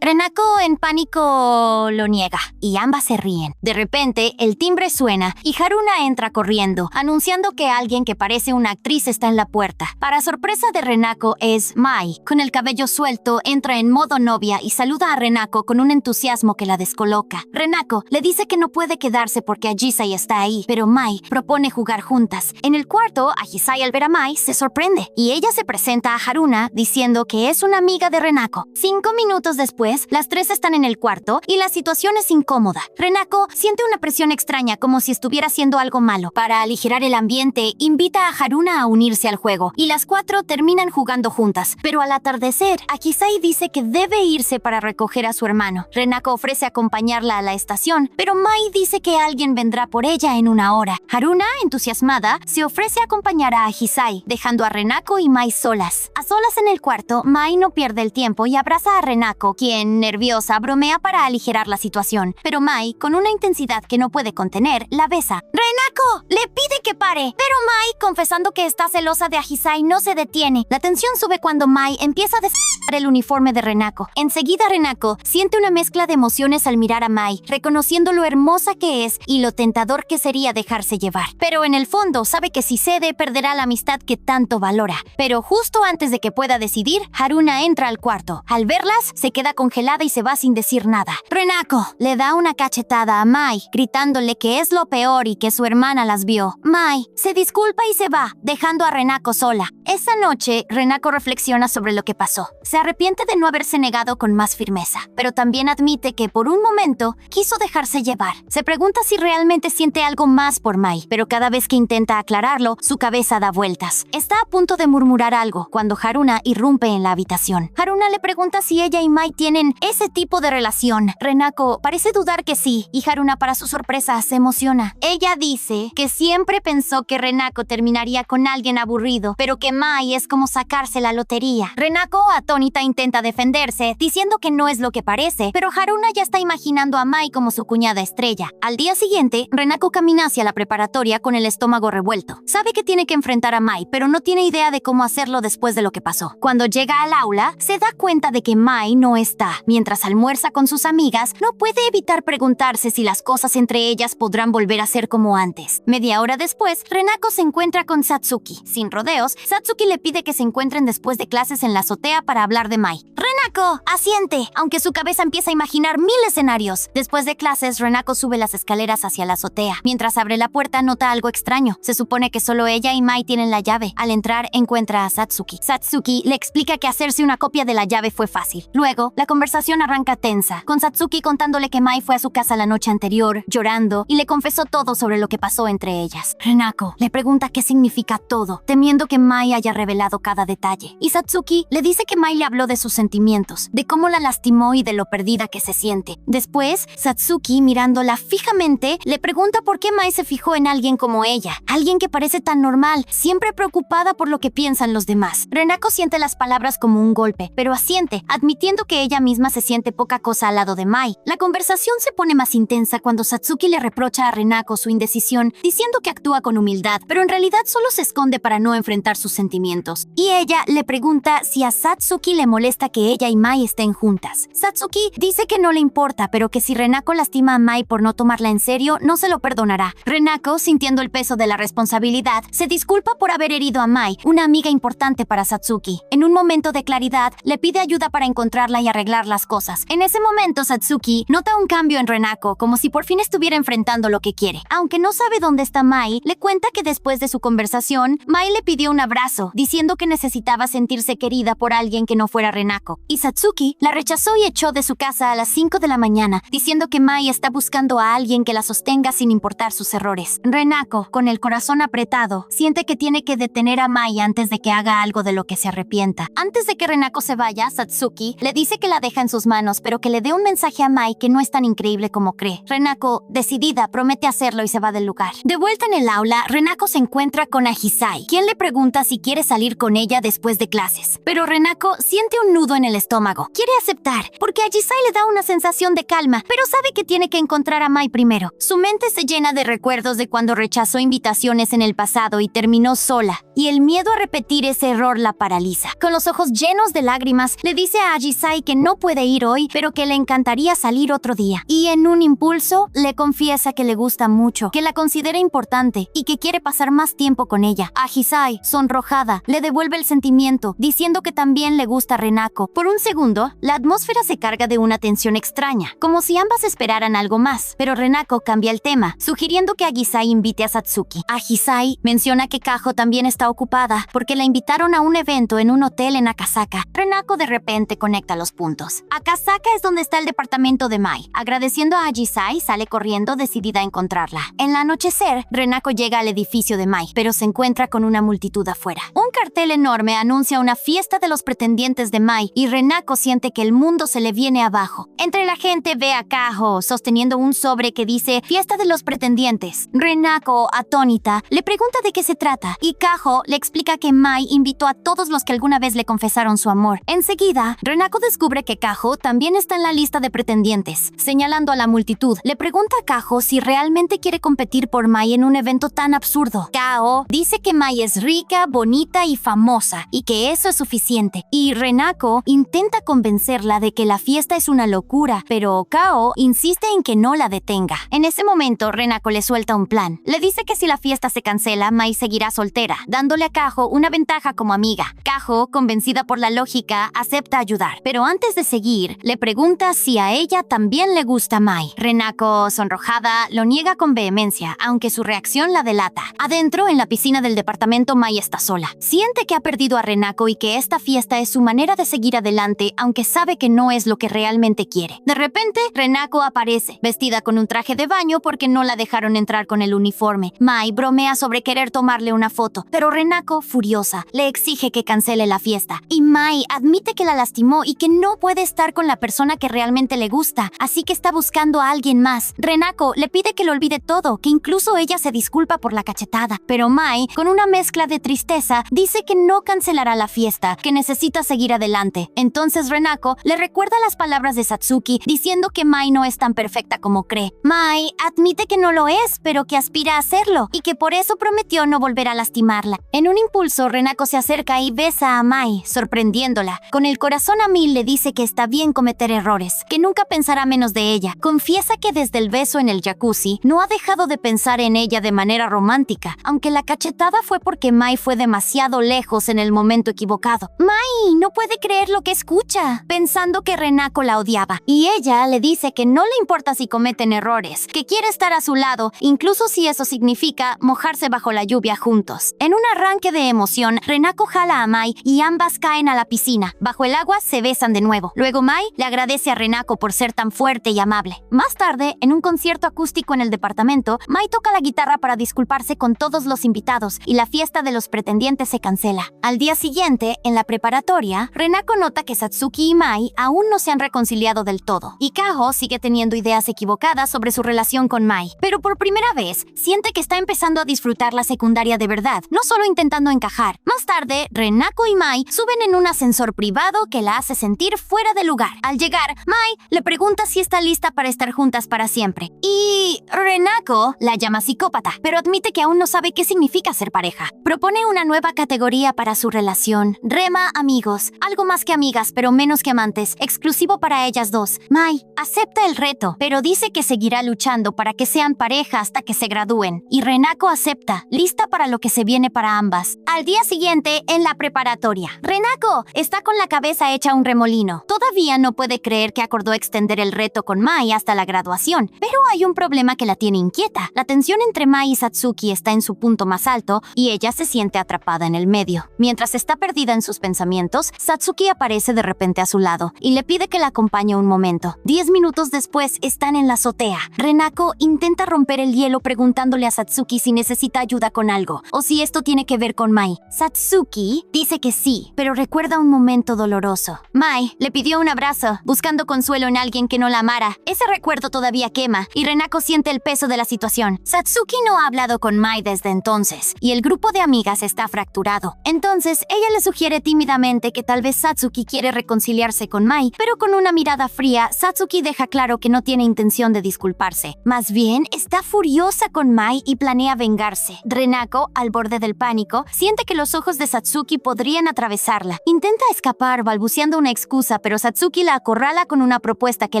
Renako, en pánico, lo niega, y ambas se ríen. De repente, el timbre suena y Haruna entra corriendo, anunciando que alguien que parece una actriz está en la puerta. Para sorpresa de Renako, es Mai. Con el cabello suelto, entra en modo novia y saluda a Renako con un entusiasmo que la descoloca. Renako le dice que no puede quedarse porque Ahisai está ahí, pero Mai propone jugar juntas. En el cuarto, Ahisai, al ver a Mai, se sorprende, y ella se presenta a Haruna diciendo que es una amiga de Renako. 5 minutos después, las tres están en el cuarto y la situación es incómoda. Renako siente una presión extraña, como si estuviera haciendo algo malo. Para aligerar el ambiente, invita a Haruna a unirse al juego, y las 4 terminan jugando juntas. Pero al atardecer, Ahisai dice que debe irse para recoger a su hermano. Renako ofrece acompañarla a la estación, pero Mai dice que alguien vendrá por ella en una hora. Haruna, entusiasmada, se ofrece a acompañar a Ahisai, dejando a Renako y Mai solas. A solas en el cuarto, Mai no pierde el tiempo y abraza a Renako, quien, nerviosa, bromea para aligerar la situación. Pero Mai, con una intensidad que no puede contener, la besa. ¡Renako! Le pide que pare, pero Mai, confesando que está celosa de Ahisai, no se detiene. La tensión sube cuando Mai empieza a desarmar el uniforme de Renako. Enseguida Renako siente una mezcla de emociones al mirar a Mai, reconociendo lo hermosa que es y lo tentador que sería dejarse llevar. Pero en el fondo sabe que si cede, perderá la amistad que tanto valora. Pero justo antes de que pueda decidir, Haruna entra al cuarto. Al verlas, se queda congelada y se va sin decir nada. Renako le da una cachetada a Mai, gritándole que es lo peor y que su hermana las vio. Mai se disculpa y se va, dejando a Renako sola. Esa noche, Renako reflexiona sobre lo que pasó. Se arrepiente de no haberse negado con más firmeza, pero también admite que por un momento quiso dejarse llevar. Se pregunta si realmente siente algo más por Mai, pero cada vez que intenta aclararlo, su cabeza da vueltas. Está a punto de murmurar algo cuando Haruna irrumpe irrumpe en la habitación. Haruna le pregunta si ella y Mai tienen ese tipo de relación. Renako parece dudar que sí, y Haruna, para su sorpresa, se emociona. Ella dice que siempre pensó que Renako terminaría con alguien aburrido, pero que Mai es como sacarse la lotería. Renako, atónita, intenta defenderse, diciendo que no es lo que parece, pero Haruna ya está imaginando a Mai como su cuñada estrella. Al día siguiente, Renako camina hacia la preparatoria con el estómago revuelto. Sabe que tiene que enfrentar a Mai, pero no tiene idea de cómo hacerlo después de lo que pasó. Cuando llega al aula, se da cuenta de que Mai no está. Mientras almuerza con sus amigas, no puede evitar preguntarse si las cosas entre ellas podrán volver a ser como antes. Media hora después, Renako se encuentra con Satsuki. Sin rodeos, Satsuki le pide que se encuentren después de clases en la azotea para hablar de Mai. Renako asiente, aunque su cabeza empieza a imaginar 1000 escenarios. Después de clases, Renako sube las escaleras hacia la azotea. Mientras abre la puerta, nota algo extraño. Se supone que solo ella y Mai tienen la llave. Al entrar, encuentra a Satsuki. Satsuki le explica que hacerse una copia de la llave fue fácil. Luego, la conversación arranca tensa, con Satsuki contándole que Mai fue a su casa la noche anterior, llorando, y le confesó todo sobre lo que pasó entre ellas. Renako le pregunta qué significa todo, temiendo que Mai haya revelado cada detalle. Y Satsuki le dice que Mai le habló de sus sentimientos, de cómo la lastimó y de lo perdida que se siente. Después, Satsuki, mirándola fijamente, le pregunta por qué Mai se fijó en alguien como ella, alguien que parece tan normal, siempre preocupada por lo que piensan los demás. Renako siente las palabras como un golpe, pero asiente, admitiendo que ella misma se siente poca cosa al lado de Mai. La conversación se pone más intensa cuando Satsuki le reprocha a Renako su indecisión, diciendo que actúa con humildad, pero en realidad solo se esconde para no enfrentar sus sentimientos. Y ella le pregunta si a Satsuki le molesta que ella y Mai estén juntas. Satsuki dice que no le importa, pero que si Renako lastima a Mai por no tomarla en serio, no se lo perdonará. Renako, sintiendo el peso de la responsabilidad, se disculpa por haber herido a Mai, una amiga importante para Satsuki. En un momento de claridad, le pide ayuda para encontrarla y arreglar las cosas. En ese momento, Satsuki nota un cambio en Renako, como si por fin estuviera enfrentando lo que quiere. Aunque no sabe dónde está Mai, le cuenta que después de su conversación, Mai le pidió un abrazo, diciendo que necesitaba sentirse querida por alguien que no fuera Renako. Y Satsuki la rechazó y echó de su casa a las 5 de la mañana, diciendo que Mai está buscando a alguien que la sostenga sin importar sus errores. Renako, con el corazón apretado, siente que tiene que detener a Mai antes de que haga algo de lo que se arrepienta. Antes de que Renako se vaya, Satsuki le dice que la deja en sus manos, pero que le dé un mensaje a Mai que no es tan increíble como cree. Renako, decidida, promete hacerlo y se va del lugar. De vuelta en el aula, Renako se encuentra con Ahisai, quien le pregunta si quiere salir con ella después de clases. Pero Renako siente un nudo en el estómago. Quiere aceptar, porque Ahisai le da una sensación de calma, pero sabe que tiene que encontrar a Mai primero. Su mente se llena de recuerdos de cuando rechazó invitaciones en el pasado y terminó sola, y el miedo a repetir ese error la paraliza. Con los ojos llenos de lágrimas, le dice a Ahisai que no puede ir hoy, pero que le encantaría salir otro día. Y en un impulso, le confiesa que le gusta mucho, que la considera importante y que quiere pasar más tiempo con ella. Ahisai, sonrojada, le devuelve el sentimiento, diciendo que también le gusta Renako. Por un segundo, la atmósfera se carga de una tensión extraña, como si ambas esperaran algo más, pero Renako cambia el tema, sugiriendo que Ahisai invite a Satsuki. Ahisai menciona que Kaho también está ocupada, porque la invitaron a un evento en un hotel en Akasaka. Renako de repente conecta los puntos. Akasaka es donde está el departamento de Mai. Agradeciendo a Ahisai, sale corriendo decidida a encontrarla. En el anochecer, Renako llega al edificio de Mai, pero se encuentra con una multitud afuera. Un cartel enorme anuncia una fiesta de los pretendientes de Mai, y Renako siente que el mundo se le viene abajo. Entre la gente ve a Kaho sosteniendo un sobre que dice Fiesta de los pretendientes. Renako, atónita, le pregunta de qué se trata, y Kaho le explica que Mai invitó a todos los que alguna vez le confesaron su amor. Enseguida, Renako descubre que Kaho también está en la lista de pretendientes. Señalando a la multitud, le pregunta a Kaho si realmente quiere competir por Mai en un evento tan absurdo. Kaho dice que Mai es rica, bonita y famosa, y que eso es suficiente. Y Renako intenta convencerla de que la fiesta es una locura, pero Kaho insiste en que no la detenga. En ese momento, Renako le suelta un plan. Le dice que si la fiesta se cancela, Mai seguirá soltera, dándole a Kaho una ventaja como amiga. Kaho, convencida por la lógica, acepta ayudar. Pero antes de seguir, le pregunta si a ella también le gusta Mai. Renako, sonrojada, lo niega con vehemencia, aunque su reacción la delata. Adentro, en la piscina del departamento, Mai está sola. Siente que ha perdido a Renako y que esta fiesta es su manera de seguir adelante, aunque sabe que no es lo que realmente quiere. De repente, Renako aparece, vestida con un traje de baño porque no la dejaron entrar con el uniforme. Mai bromea sobre querer tomarle una foto, pero Renako, furiosa, le exige que cancele la fiesta. Y Mai admite que la lastimó y que no puede estar con la persona que realmente le gusta, así que está buscando a alguien más. Renako le pide que lo olvide todo, que incluso ella se disculpa por la cachetada, pero Mai, con una mezcla de tristeza, dice que no cancelará la fiesta, que necesita seguir adelante. Entonces Renako le recuerda las palabras de Satsuki, diciendo que Mai no es tan perfecta como cree. Mai admite que no lo es, pero que aspira a hacerlo, y que por eso prometió no volver a lastimarla. En un impulso, Renako se acerca y besa a Mai, sorprendiéndola. Con el corazón a mil le dice que está bien cometer errores, que nunca pensará menos de ella. Confiesa que desde el beso en el jacuzzi no ha dejado de pensar en ella de manera romántica, aunque la cachetada fue porque Mai fue demasiado lejos en el momento equivocado. Mai no puede creer lo que escucha, pensando que Renako la odiaba, y ella le dice que no le importa si cometen errores, que quiere estar a su lado, incluso si eso significa mojarse bajo la lluvia juntos. En un arranque de emoción, Renako jala a Mai y ambas caen a la piscina. Bajo el agua se besan de nuevo. Luego Mai le agradece a Renako por ser tan fuerte y amable. Más tarde, en un concierto acústico en el departamento, Mai toca la guitarra para disculparse con todos los invitados y la fiesta de los pretendientes se cancela. Al día siguiente, en la preparatoria, Renako nota que Satsuki y Mai aún no se han reconciliado del todo, y Kaho sigue teniendo ideas equivocadas sobre su relación con Mai. Pero por primera vez, siente que está empezando a disfrutar la secundaria de verdad, no solo intentando encajar. Más tarde, Renako y Mai suben en un ascensor privado que la hace sentir fuera de lugar. Al llegar, Mai le pregunta si está lista para estar juntas para siempre. Y Renako la llama psicópata, pero admite que aún no sabe qué significa ser pareja. Propone una nueva categoría para su relación: Rema Amigos, algo más que amigas pero menos que amantes, exclusivo para ellas dos. Mai acepta el reto, pero dice que seguirá luchando para que sean pareja hasta que se gradúen. Y Renako acepta, lista para lo que se viene para ambas. Al día siguiente, en la preparatoria, Renako está con la cabeza hecha un remolino. Todavía no puede creer que acordó extender el reto con Mai hasta la graduación, pero hay un problema que la tiene inquieta. La tensión entre Mai y Satsuki está en su punto más alto y ella se siente atrapada en el medio. Mientras está perdida en sus pensamientos, Satsuki aparece de repente a su lado y le pide que la acompañe un momento. 10 minutos después están en la azotea. Renako intenta romper el hielo preguntándole a Satsuki si necesita ayuda con algo o si esto tiene que ver con Mai. Satsuki dice que sí, pero recuerda un momento doloroso. Mai le pidió un abrazo, buscando consuelo en alguien que no la amara. Ese recuerdo todavía quema y Renako siente el peso de la situación. Satsuki no ha hablado con Mai desde entonces y el grupo de amigas está fracturado. Entonces, ella le sugiere tímidamente que tal vez Satsuki quiere reconciliarse con Mai, pero con una mirada fría, Satsuki deja claro que no tiene intención de disculparse. Más bien, está furiosa con Mai y planea vengarse. Renako, al borde del pánico, siente que los ojos de Satsuki podrían atravesarla. Intenta escapar balbuceando una excusa, pero Satsuki la acorrala con una propuesta que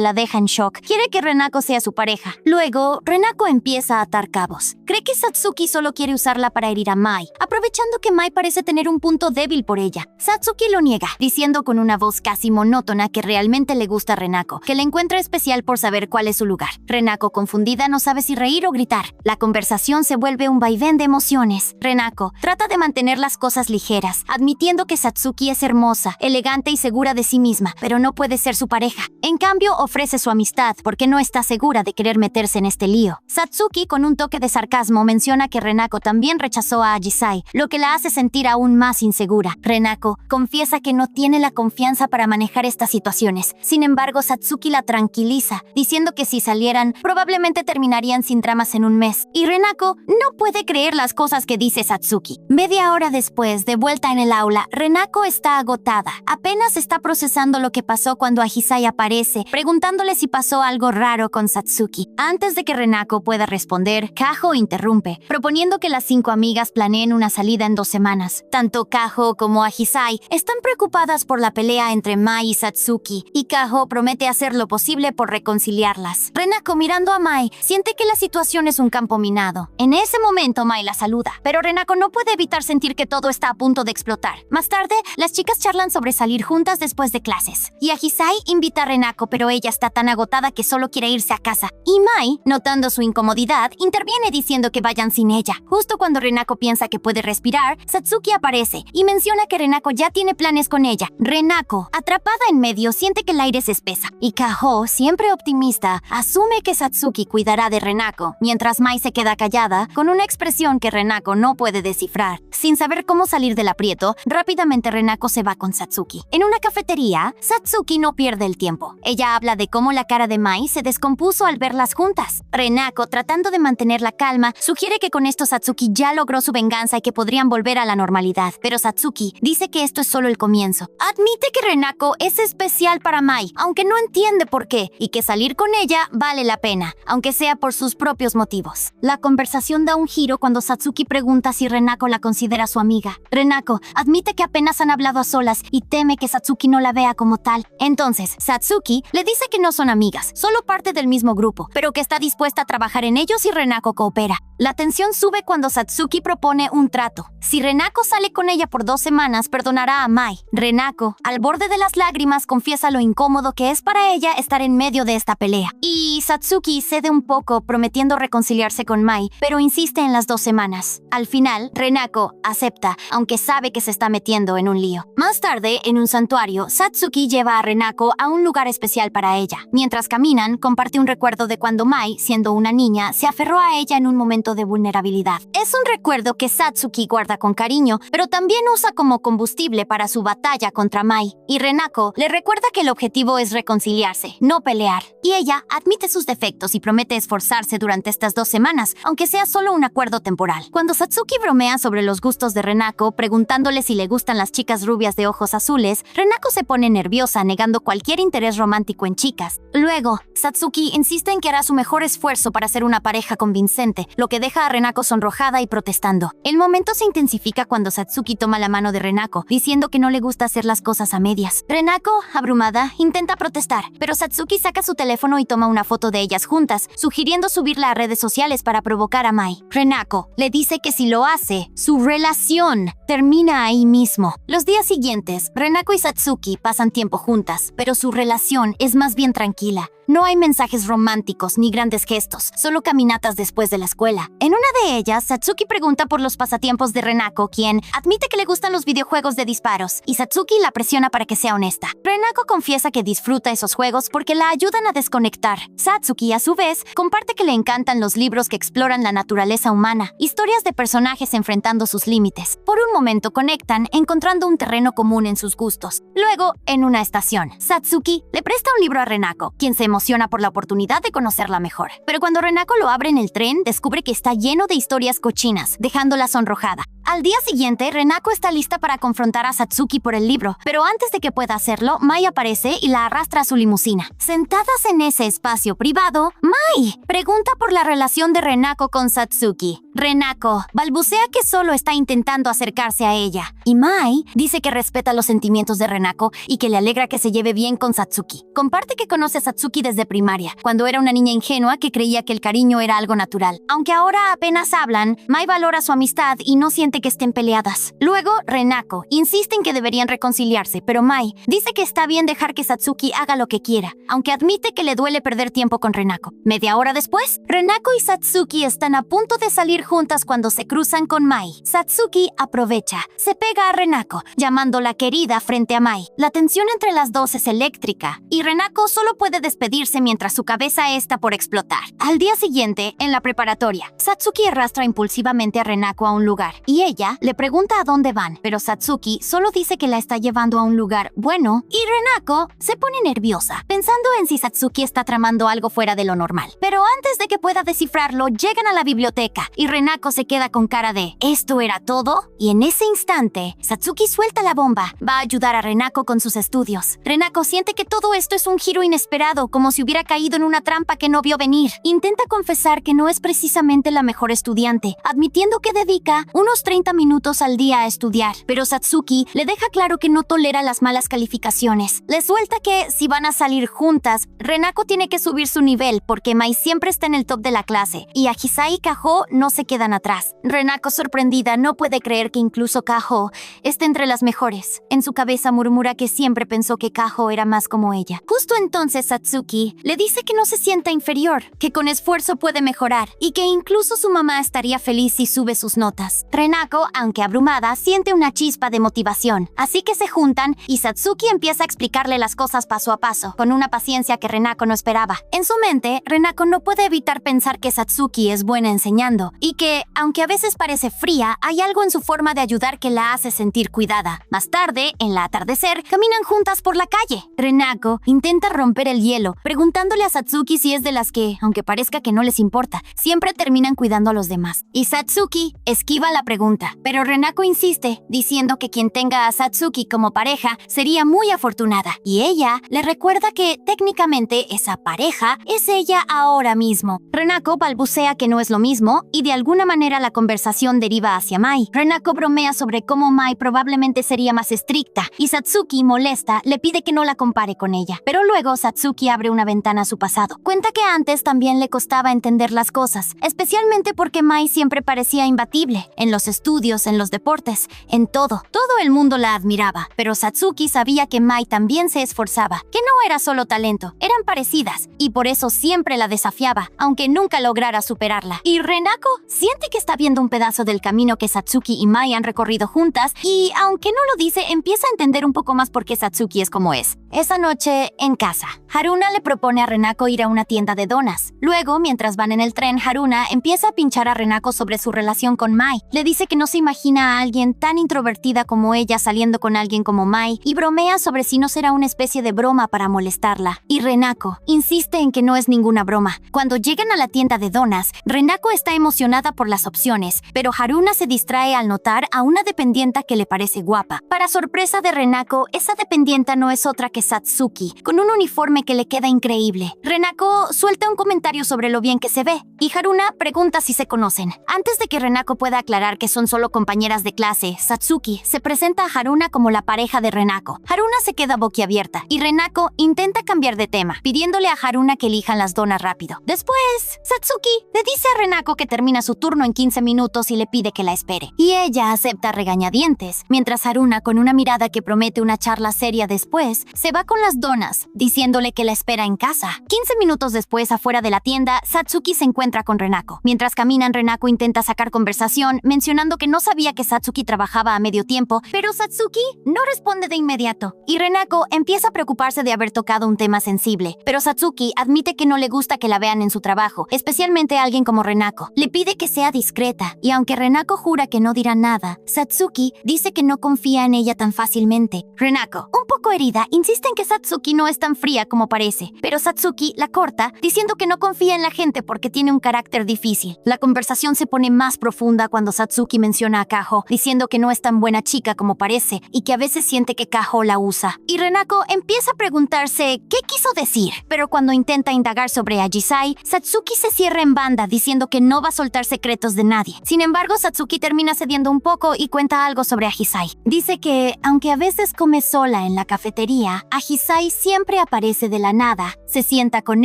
la deja en shock. Quiere que Renako sea su pareja. Luego, Renako empieza a atar cabos. Cree que Satsuki solo quiere usarla para herir a Mai, aprovechando que Mai parece tener un punto débil por ella. Satsuki lo niega, diciendo con una voz casi monótona que realmente le gusta a Renako, que le encuentra especial por saber cuál es su lugar. Renako, confundida, no sabe si reír o gritar. La conversación se vuelve un vaivén de emociones. Renako trata de mantener las cosas ligeras, admitiendo que Satsuki es hermosa, elegante y segura de sí misma, pero no puede ser su pareja. En cambio, ofrece su amistad porque no está segura de querer meterse en este lío. Satsuki, con un toque de sarcasmo, menciona que Renako también rechazó a Ajisai, lo que la hace sentir aún más insegura. Renako confiesa que no tiene la confianza para manejar estas situaciones. Sin embargo, Satsuki la tranquiliza, diciendo que si salieran, probablemente terminarían sin dramas en un mes. Y Renako no puede creer las cosas que dice Satsuki. Media hora después, de vuelta en el aula, Renako está agotada. Apenas está procesando lo que pasó cuando Ajisai aparece, preguntándole si pasó algo raro con Satsuki. Antes de que Renako pueda responder, Kaho interrumpe, proponiendo que las 5 amigas planeen una salida en 2 semanas. Tanto Kaho como Ajisai están preocupadas por la pelea entre Mai y Satsuki, y Kaho promete hacer lo posible por reconciliarlas. Renako, mirando a Mai, siente que la situación es un campo minado. En ese momento, Mai la saluda, pero Renako no puede evitar sentir que todo está a punto de explotar. Más tarde, las chicas charlan sobre salir juntas después de clases, y Ajisai invita a Renako, pero ella está tan agotada que solo quiere irse a casa. Y Mai, notando su incomodidad, interviene diciendo que vayan sin ella. Justo cuando Renako piensa que puede respirar, Satsuki Satsuki aparece y menciona que Renako ya tiene planes con ella. Renako, atrapada en medio, siente que el aire se espesa. Y Kaho, siempre optimista, asume que Satsuki cuidará de Renako, mientras Mai se queda callada, con una expresión que Renako no puede descifrar. Sin saber cómo salir del aprieto, rápidamente Renako se va con Satsuki. En una cafetería, Satsuki no pierde el tiempo. Ella habla de cómo la cara de Mai se descompuso al verlas juntas. Renako, tratando de mantener la calma, sugiere que con esto Satsuki ya logró su venganza y que podrían volver a la normalidad. Pero Satsuki dice que esto es solo el comienzo. Admite que Renako es especial para Mai, aunque no entiende por qué, y que salir con ella vale la pena, aunque sea por sus propios motivos. La conversación da un giro cuando Satsuki pregunta si Renako la considera su amiga. Renako admite que apenas han hablado a solas y teme que Satsuki no la vea como tal. Entonces, Satsuki le dice que no son amigas, solo parte del mismo grupo, pero que está dispuesta a trabajar en ellos si Renako coopera. La tensión sube cuando Satsuki propone un trato. Si Renako sale con ella por 2 semanas, perdonará a Mai. Renako, al borde de las lágrimas, confiesa lo incómodo que es para ella estar en medio de esta pelea. Y Satsuki cede un poco, prometiendo reconciliarse con Mai, pero insiste en las 2 semanas. Al final, Renako acepta, aunque sabe que se está metiendo en un lío. Más tarde, en un santuario, Satsuki lleva a Renako a un lugar especial para ella. Mientras caminan, comparte un recuerdo de cuando Mai, siendo una niña, se aferró a ella en un momento de vulnerabilidad. Es un recuerdo que Satsuki guarda con cariño, pero también usa como combustible para su batalla contra Mai. Y Renako le recuerda que el objetivo es reconciliarse, no pelear. Y ella admite sus defectos y promete esforzarse durante estas 2 semanas, aunque sea solo un acuerdo temporal. Cuando Satsuki bromea sobre los gustos de Renako, preguntándole si le gustan las chicas rubias de ojos azules, Renako se pone nerviosa, negando cualquier interés romántico en chicas. Luego, Satsuki insiste en que hará su mejor esfuerzo para ser una pareja convincente, lo que deja a Renako sonrojada y protestando. El momento se intensifica cuando Satsuki toma la mano de Renako, diciendo que no le gusta hacer las cosas a medias. Renako, abrumada, intenta protestar, pero Satsuki saca su teléfono y toma una foto de ellas juntas, sugiriendo subirla a redes sociales para provocar a Mai. Renako le dice que si lo hace, su relación termina ahí mismo. Los días siguientes, Renako y Satsuki pasan tiempo juntas, pero su relación es más bien tranquila. No hay mensajes románticos ni grandes gestos, solo caminatas después de la escuela. En una de ellas, Satsuki pregunta por los pasatiempos de Renako, quien admite que le gustan los videojuegos de disparos, y Satsuki la presiona para que sea honesta. Renako confiesa que disfruta esos juegos porque la ayudan a desconectar. Satsuki, a su vez, comparte que le encantan los libros que exploran la naturaleza humana, historias de personajes enfrentando sus límites. Por un momento conectan, encontrando un terreno común en sus gustos. Luego, en una estación, Satsuki le presta un libro a Renako, quien se emociona por la oportunidad de conocerla mejor. Pero cuando Renako lo abre en el tren, descubre que está lleno de historias cochinas, dejándola sonrojada. Al día siguiente, Renako está lista para confrontar a Satsuki por el libro, pero antes de que pueda hacerlo, Mai aparece y la arrastra a su limusina. Sentadas en ese espacio privado, Mai pregunta por la relación de Renako con Satsuki. Renako balbucea que solo está intentando acercarse a ella, y Mai dice que respeta los sentimientos de Renako y que le alegra que se lleve bien con Satsuki. Comparte que conoce a Satsuki desde primaria, cuando era una niña ingenua que creía que el cariño era algo natural. Aunque ahora apenas hablan, Mai valora su amistad y no siente que estén peleadas. Luego, Renako insiste en que deberían reconciliarse, pero Mai dice que está bien dejar que Satsuki haga lo que quiera, aunque admite que le duele perder tiempo con Renako. Media hora después, Renako y Satsuki están a punto de salir juntas cuando se cruzan con Mai. Satsuki aprovecha, se pega a Renako, llamándola querida frente a Mai. La tensión entre las dos es eléctrica, y Renako solo puede despedirse mientras su cabeza está por explotar. Al día siguiente, en la preparatoria, Satsuki arrastra impulsivamente a Renako a un lugar, y ella le pregunta a dónde van, pero Satsuki solo dice que la está llevando a un lugar bueno, y Renako se pone nerviosa, pensando en si Satsuki está tramando algo fuera de lo normal. Pero antes de que pueda descifrarlo, llegan a la biblioteca, y Renako se queda con cara de ¿esto era todo? Y en ese instante, Satsuki suelta la bomba. Va a ayudar a Renako con sus estudios. Renako siente que todo esto es un giro inesperado, como si hubiera caído en una trampa que no vio venir. Intenta confesar que no es precisamente la mejor estudiante, admitiendo que dedica unos 30 minutos al día a estudiar. Pero Satsuki le deja claro que no tolera las malas calificaciones. Le suelta que, si van a salir juntas, Renako tiene que subir su nivel porque Mai siempre está en el top de la clase, y a Hisai y Kaho no se se quedan atrás. Renako, sorprendida, no puede creer que incluso Kaho esté entre las mejores. En su cabeza murmura que siempre pensó que Kaho era más como ella. Justo entonces Satsuki le dice que no se sienta inferior, que con esfuerzo puede mejorar y que incluso su mamá estaría feliz si sube sus notas. Renako, aunque abrumada, siente una chispa de motivación, así que se juntan y Satsuki empieza a explicarle las cosas paso a paso, con una paciencia que Renako no esperaba. En su mente, Renako no puede evitar pensar que Satsuki es buena enseñando y que, aunque a veces parece fría, hay algo en su forma de ayudar que la hace sentir cuidada. Más tarde, en el atardecer, caminan juntas por la calle. Renako intenta romper el hielo, preguntándole a Satsuki si es de las que, aunque parezca que no les importa, siempre terminan cuidando a los demás. Y Satsuki esquiva la pregunta, pero Renako insiste, diciendo que quien tenga a Satsuki como pareja sería muy afortunada. Y ella le recuerda que técnicamente esa pareja es ella ahora mismo. Renako balbucea que no es lo mismo y de alguna manera la conversación deriva hacia Mai. Renako bromea sobre cómo Mai probablemente sería más estricta y Satsuki, molesta, le pide que no la compare con ella. Pero luego Satsuki abre una ventana a su pasado. Cuenta que antes también le costaba entender las cosas, especialmente porque Mai siempre parecía imbatible, en los estudios, en los deportes, en todo. Todo el mundo la admiraba, pero Satsuki sabía que Mai también se esforzaba, que no era solo talento, eran parecidas, y por eso siempre la desafiaba, aunque nunca lograra superarla. Y Renako siente que está viendo un pedazo del camino que Satsuki y Mai han recorrido juntas, y aunque no lo dice, empieza a entender un poco más por qué Satsuki es como es. Esa noche, en casa, Haruna le propone a Renako ir a una tienda de donas. Luego, mientras van en el tren, Haruna empieza a pinchar a Renako sobre su relación con Mai. Le dice que no se imagina a alguien tan introvertida como ella saliendo con alguien como Mai y bromea sobre si no será una especie de broma para molestarla. Y Renako insiste en que no es ninguna broma. Cuando llegan a la tienda de donas, Renako está emocionada por las opciones, pero Haruna se distrae al notar a una dependienta que le parece guapa. Para sorpresa de Renako, esa dependienta no es otra que Satsuki, con un uniforme que le queda increíble. Renako suelta un comentario sobre lo bien que se ve, y Haruna pregunta si se conocen. Antes de que Renako pueda aclarar que son solo compañeras de clase, Satsuki se presenta a Haruna como la pareja de Renako. Haruna se queda boquiabierta, y Renako intenta cambiar de tema, pidiéndole a Haruna que elijan las donas rápido. Después, Satsuki le dice a Renako que termina su turno en 15 minutos y le pide que la espere. Y ella acepta regañadientes, mientras Haruna, con una mirada que promete una charla seria después, se va con las donas, diciéndole que la espera en casa. 15 minutos después, afuera de la tienda, Satsuki se encuentra con Renako. Mientras caminan, Renako intenta sacar conversación, mencionando que no sabía que Satsuki trabajaba a medio tiempo, pero Satsuki no responde de inmediato. Y Renako empieza a preocuparse de haber tocado un tema sensible, pero Satsuki admite que no le gusta que la vean en su trabajo, especialmente a alguien como Renako. Le pide que sea discreta, y aunque Renako jura que no dirá nada, Satsuki dice que no confía en ella tan fácilmente. Renako, un poco herida, insiste en que Satsuki no es tan fría como parece, pero Satsuki la corta, diciendo que no confía en la gente porque tiene un carácter difícil. La conversación se pone más profunda cuando Satsuki menciona a Kaho, diciendo que no es tan buena chica como parece y que a veces siente que Kaho la usa. Y Renako empieza a preguntarse qué quiso decir, pero cuando intenta indagar sobre Ajisai, Satsuki se cierra en banda diciendo que no va a soltar secretos de nadie. Sin embargo, Satsuki termina cediendo un poco y cuenta algo sobre Ajisai. Dice que, aunque a veces come sola en la cafetería, Ajisai siempre aparece de la nada, se sienta con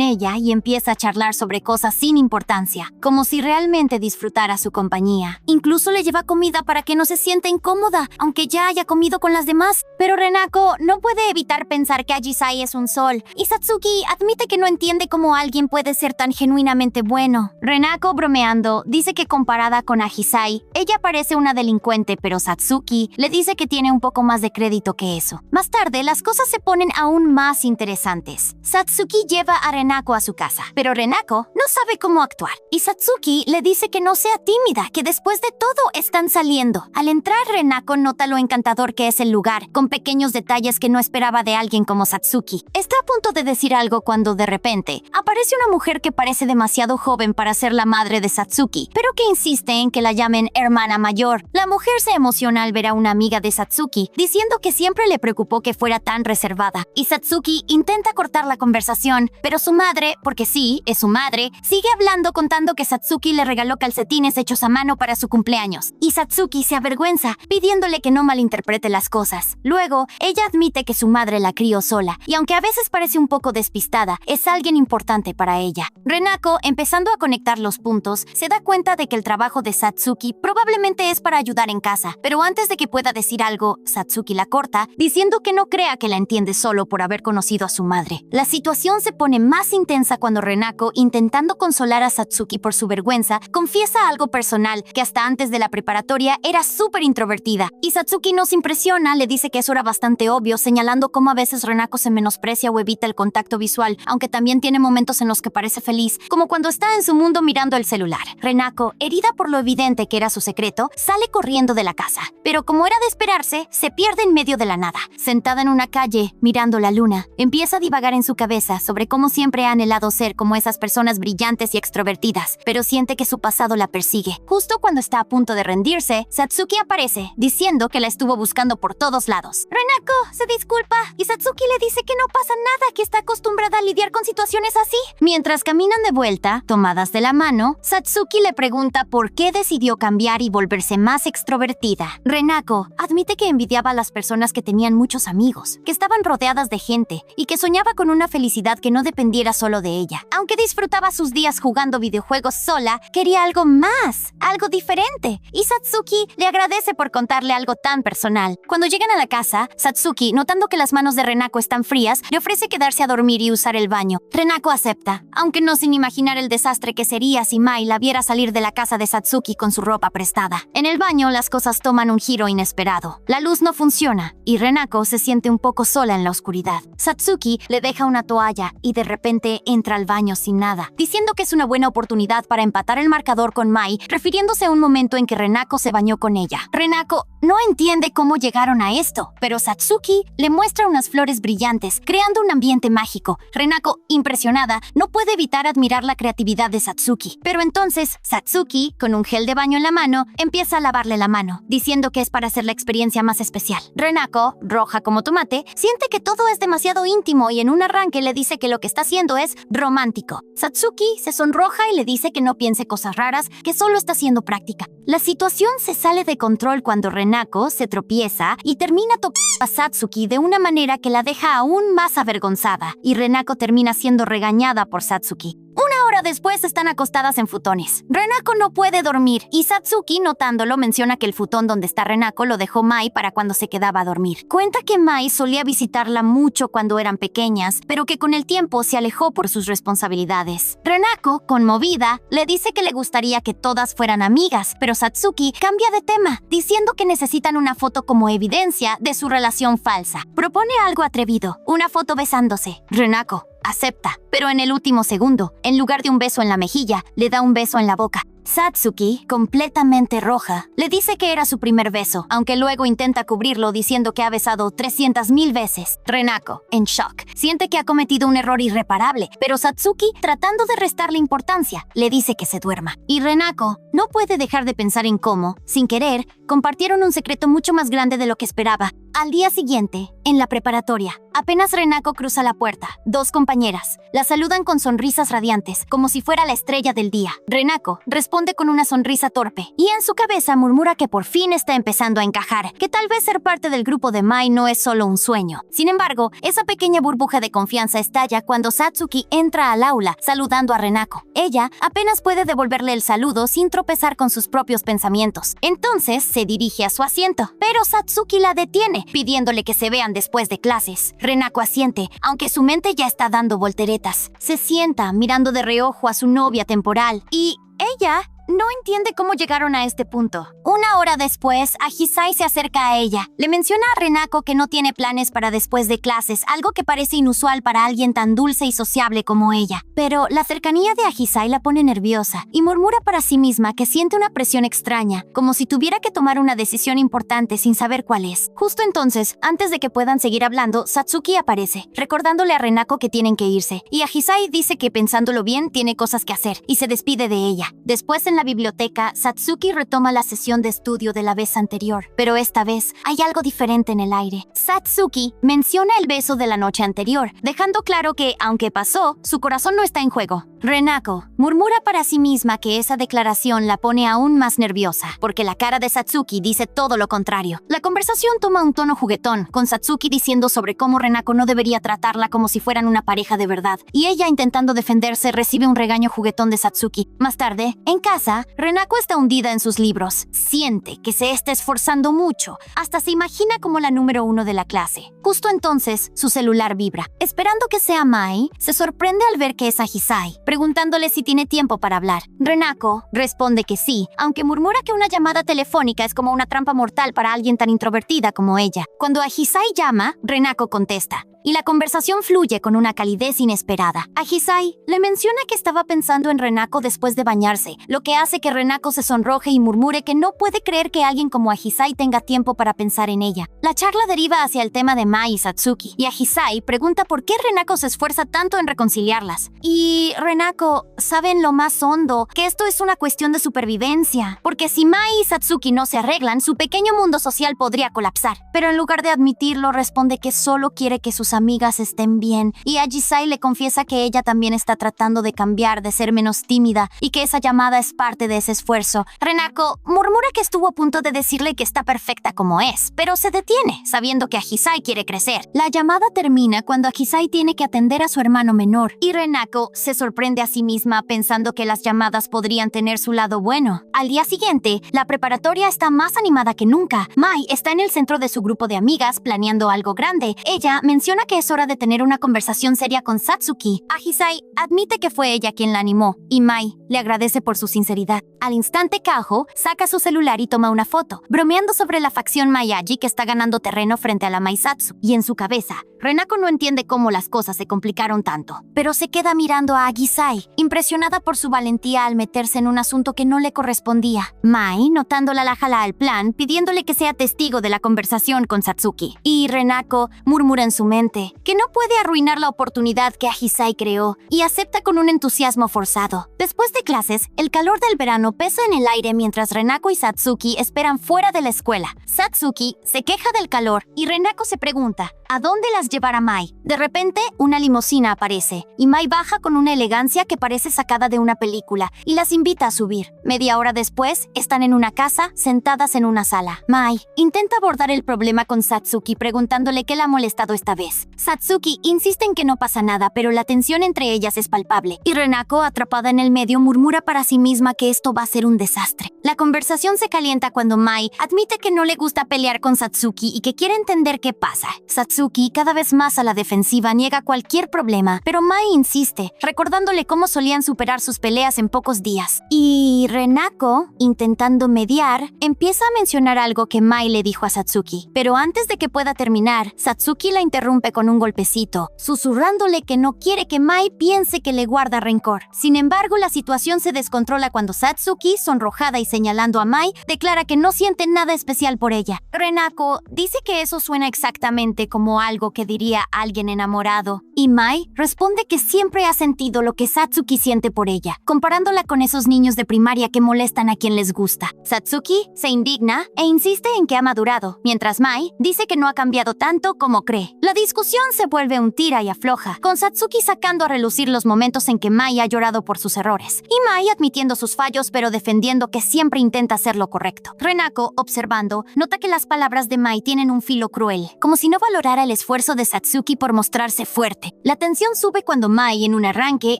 ella y empieza a charlar sobre cosas sin importancia, como si realmente disfrutara su compañía. Incluso le lleva comida para que no se sienta incómoda, aunque ya haya comido con las demás. Pero Renako no puede evitar pensar que Ajisai es un sol, y Satsuki admite que no entiende cómo alguien puede ser tan genuinamente bueno. Renako, bromeando, dice que comparada con Ajisai, ella parece una delincuente, pero Satsuki le dice que tiene un poco más de crédito que eso. Más tarde, las cosas se ponen aún más interesantes. Satsuki lleva a Renako a su casa, pero Renako no sabe cómo actuar, y Satsuki le dice que no sea tímida, que después de todo están saliendo. Al entrar, Renako nota lo encantador que es el lugar, con pequeños detalles que no esperaba de alguien como Satsuki. Está a punto de decir algo cuando de repente aparece una mujer que parece demasiado joven para ser la madre de Satsuki, pero que insiste en que la llamen hermana mayor. La mujer se emociona al ver a una amiga de Satsuki, diciendo que siempre le preocupó que fuera tan reservada, y Satsuki intenta cortar la conversación, pero su madre, porque sí, es su madre, sigue hablando contando que Satsuki le regaló calcetines hechos a mano para su cumpleaños, y Satsuki se avergüenza, pidiéndole que no malinterprete las cosas. Luego, ella admite que su madre la crió sola, y aunque a veces parece un poco despistada, es alguien importante para ella. Renako, empezando a conectar los puntos, se da cuenta cuenta de que el trabajo de Satsuki probablemente es para ayudar en casa, pero antes de que pueda decir algo, Satsuki la corta, diciendo que no crea que la entiende solo por haber conocido a su madre. La situación se pone más intensa cuando Renako, intentando consolar a Satsuki por su vergüenza, confiesa algo personal, que hasta antes de la preparatoria era súper introvertida, y Satsuki no se impresiona, le dice que eso era bastante obvio, señalando cómo a veces Renako se menosprecia o evita el contacto visual, aunque también tiene momentos en los que parece feliz, como cuando está en su mundo mirando el celular. Renako, herida por lo evidente que era su secreto, sale corriendo de la casa, pero como era de esperarse, se pierde en medio de la nada. Sentada en una calle, mirando la luna, empieza a divagar en su cabeza sobre cómo siempre ha anhelado ser como esas personas brillantes y extrovertidas, pero siente que su pasado la persigue. Justo cuando está a punto de rendirse, Satsuki aparece, diciendo que la estuvo buscando por todos lados. Renako se disculpa y Satsuki le dice que no pasa nada, que está acostumbrada a lidiar con situaciones así. Mientras caminan de vuelta, tomadas de la mano, Satsuki le pregunta por qué decidió cambiar y volverse más extrovertida. Renako admite que envidiaba a las personas que tenían muchos amigos, que estaban rodeadas de gente y que soñaba con una felicidad que no dependiera solo de ella. Aunque disfrutaba sus días jugando videojuegos sola, quería algo más, algo diferente. Y Satsuki le agradece por contarle algo tan personal. Cuando llegan a la casa, Satsuki, notando que las manos de Renako están frías, le ofrece quedarse a dormir y usar el baño. Renako acepta, aunque no sin imaginar el desastre que sería si Mai la viera salir de la casa de Satsuki con su ropa prestada. En el baño, las cosas toman un giro inesperado. La luz no funciona y Renako se siente un poco sola en la oscuridad. Satsuki le deja una toalla y de repente entra al baño sin nada, diciendo que es una buena oportunidad para empatar el marcador con Mai, refiriéndose a un momento en que Renako se bañó con ella. Renako no entiende cómo llegaron a esto, pero Satsuki le muestra unas flores brillantes, creando un ambiente mágico. Renako, impresionada, no puede evitar admirar la creatividad de Satsuki. Pero entonces, Satsuki, con un gel de baño en la mano, empieza a lavarle la mano, diciendo que es para hacer la experiencia más especial. Renako, roja como tomate, siente que todo es demasiado íntimo y en un arranque le dice que lo que está haciendo es romántico. Satsuki se sonroja y le dice que no piense cosas raras, que solo está siendo práctica. La situación se sale de control cuando Renako se tropieza y termina tocando a Satsuki de una manera que la deja aún más avergonzada, y Renako termina siendo regañada por Satsuki. Una hora después están acostadas en futones. Renako no puede dormir y Satsuki, notándolo, menciona que el futón donde está Renako lo dejó Mai para cuando se quedaba a dormir. Cuenta que Mai solía visitarla mucho cuando eran pequeñas, pero que con el tiempo se alejó por sus responsabilidades. Renako, conmovida, le dice que le gustaría que todas fueran amigas, pero Satsuki cambia de tema, diciendo que necesitan una foto como evidencia de su relación falsa. Propone algo atrevido, una foto besándose. Renako acepta, pero en el último segundo, en lugar de un beso en la mejilla, le da un beso en la boca. Satsuki, completamente roja, le dice que era su primer beso, aunque luego intenta cubrirlo diciendo que ha besado 300,000 veces. Renako, en shock, siente que ha cometido un error irreparable, pero Satsuki, tratando de restarle importancia, le dice que se duerma. Y Renako no puede dejar de pensar en cómo, sin querer, compartieron un secreto mucho más grande de lo que esperaba. Al día siguiente, en la preparatoria, apenas Renako cruza la puerta, dos compañeras la saludan con sonrisas radiantes, como si fuera la estrella del día. Renako responde con una sonrisa torpe, y en su cabeza murmura que por fin está empezando a encajar, que tal vez ser parte del grupo de Mai no es solo un sueño. Sin embargo, esa pequeña burbuja de confianza estalla cuando Satsuki entra al aula saludando a Renako. Ella apenas puede devolverle el saludo sin tropezar con sus propios pensamientos. Entonces se dirige a su asiento, pero Satsuki la detiene, pidiéndole que se vean después de clases. Renako asiente, aunque su mente ya está dando volteretas. Se sienta mirando de reojo a su novia temporal y ella no entiende cómo llegaron a este punto. Una hora después, Ahisai se acerca a ella. Le menciona a Renako que no tiene planes para después de clases, algo que parece inusual para alguien tan dulce y sociable como ella. Pero la cercanía de Ahisai la pone nerviosa y murmura para sí misma que siente una presión extraña, como si tuviera que tomar una decisión importante sin saber cuál es. Justo entonces, antes de que puedan seguir hablando, Satsuki aparece, recordándole a Renako que tienen que irse, y Ahisai dice que pensándolo bien tiene cosas que hacer, y se despide de ella. Después, en la biblioteca, Satsuki retoma la sesión de estudio de la vez anterior, pero esta vez hay algo diferente en el aire. Satsuki menciona el beso de la noche anterior, dejando claro que, aunque pasó, su corazón no está en juego. Renako murmura para sí misma que esa declaración la pone aún más nerviosa, porque la cara de Satsuki dice todo lo contrario. La conversación toma un tono juguetón, con Satsuki diciendo sobre cómo Renako no debería tratarla como si fueran una pareja de verdad, y ella intentando defenderse recibe un regaño juguetón de Satsuki. Más tarde, en casa, Renako está hundida en sus libros. Siente que se está esforzando mucho, hasta se imagina como la número 1 de la clase. Justo entonces, su celular vibra. Esperando que sea Mai, se sorprende al ver que es Ahisai, preguntándole si tiene tiempo para hablar. Renako responde que sí, aunque murmura que una llamada telefónica es como una trampa mortal para alguien tan introvertida como ella. Cuando Ahisai llama, Renako contesta, y la conversación fluye con una calidez inesperada. Ahisai le menciona que estaba pensando en Renako después de bañarse, lo que hace que Renako se sonroje y murmure que no puede creer que alguien como Ahisai tenga tiempo para pensar en ella. La charla deriva hacia el tema de Mai y Satsuki, y Ahisai pregunta por qué Renako se esfuerza tanto en reconciliarlas. Y Renako sabe en lo más hondo que esto es una cuestión de supervivencia, porque si Mai y Satsuki no se arreglan, su pequeño mundo social podría colapsar. Pero en lugar de admitirlo, responde que solo quiere que sus amigas estén bien, y Ahisai le confiesa que ella también está tratando de cambiar, de ser menos tímida, y que esa llamada es parte de ese esfuerzo. Renako murmura que estuvo a punto de decirle que está perfecta como es, pero se detiene, sabiendo que Ahisai quiere crecer. La llamada termina cuando Ahisai tiene que atender a su hermano menor, y Renako se sorprende a sí misma pensando que las llamadas podrían tener su lado bueno. Al día siguiente, la preparatoria está más animada que nunca. Mai está en el centro de su grupo de amigas planeando algo grande. Ella menciona que es hora de tener una conversación seria con Satsuki. Ahisai admite que fue ella quien la animó, y Mai le agradece por su sinceridad. Al instante, Kaho saca su celular y toma una foto, bromeando sobre la facción Maiyaji que está ganando terreno frente a la Maisatsu. Y en su cabeza, Renako no entiende cómo las cosas se complicaron tanto, pero se queda mirando a Ahisai, impresionada por su valentía al meterse en un asunto que no le correspondía. Mai, notándola, la jala al plan, pidiéndole que sea testigo de la conversación con Satsuki. Y Renako murmura en su mente que no puede arruinar la oportunidad que Ahisai creó, y acepta con un entusiasmo forzado. Después de clases, el calor del verano pesa en el aire mientras Renako y Satsuki esperan fuera de la escuela. Satsuki se queja del calor y Renako se pregunta ¿a dónde las llevará Mai? De repente, una limusina aparece, y Mai baja con una elegancia que parece sacada de una película, y las invita a subir. Media hora después, están en una casa, sentadas en una sala. Mai intenta abordar el problema con Satsuki preguntándole qué la ha molestado esta vez. Satsuki insiste en que no pasa nada, pero la tensión entre ellas es palpable, y Renako, atrapada en el medio, murmura para sí misma que esto va a ser un desastre. La conversación se calienta cuando Mai admite que no le gusta pelear con Satsuki y que quiere entender qué pasa. Satsuki, cada vez más a la defensiva, niega cualquier problema, pero Mai insiste, recordándole cómo solían superar sus peleas en pocos días. Y Renako, intentando mediar, empieza a mencionar algo que Mai le dijo a Satsuki. Pero antes de que pueda terminar, Satsuki la interrumpe con un golpecito, susurrándole que no quiere que Mai piense que le guarda rencor. Sin embargo, la situación se descontrola cuando Satsuki, sonrojada y señalando a Mai, declara que no siente nada especial por ella. Renako dice que eso suena exactamente como algo que diría alguien enamorado, y Mai responde que siempre ha sentido lo que Satsuki siente por ella, comparándola con esos niños de primaria que molestan a quien les gusta. Satsuki se indigna e insiste en que ha madurado, mientras Mai dice que no ha cambiado tanto como cree. La discusión se vuelve un tira y afloja, con Satsuki sacando a relucir los momentos en que Mai ha llorado por sus errores, y Mai admitiendo sus fallos pero defendiendo que siempre intenta hacer lo correcto. Renako, observando, nota que las palabras de Mai tienen un filo cruel, como si no valorara el esfuerzo de Satsuki por mostrarse fuerte. La tensión sube cuando Mai, en un arranque,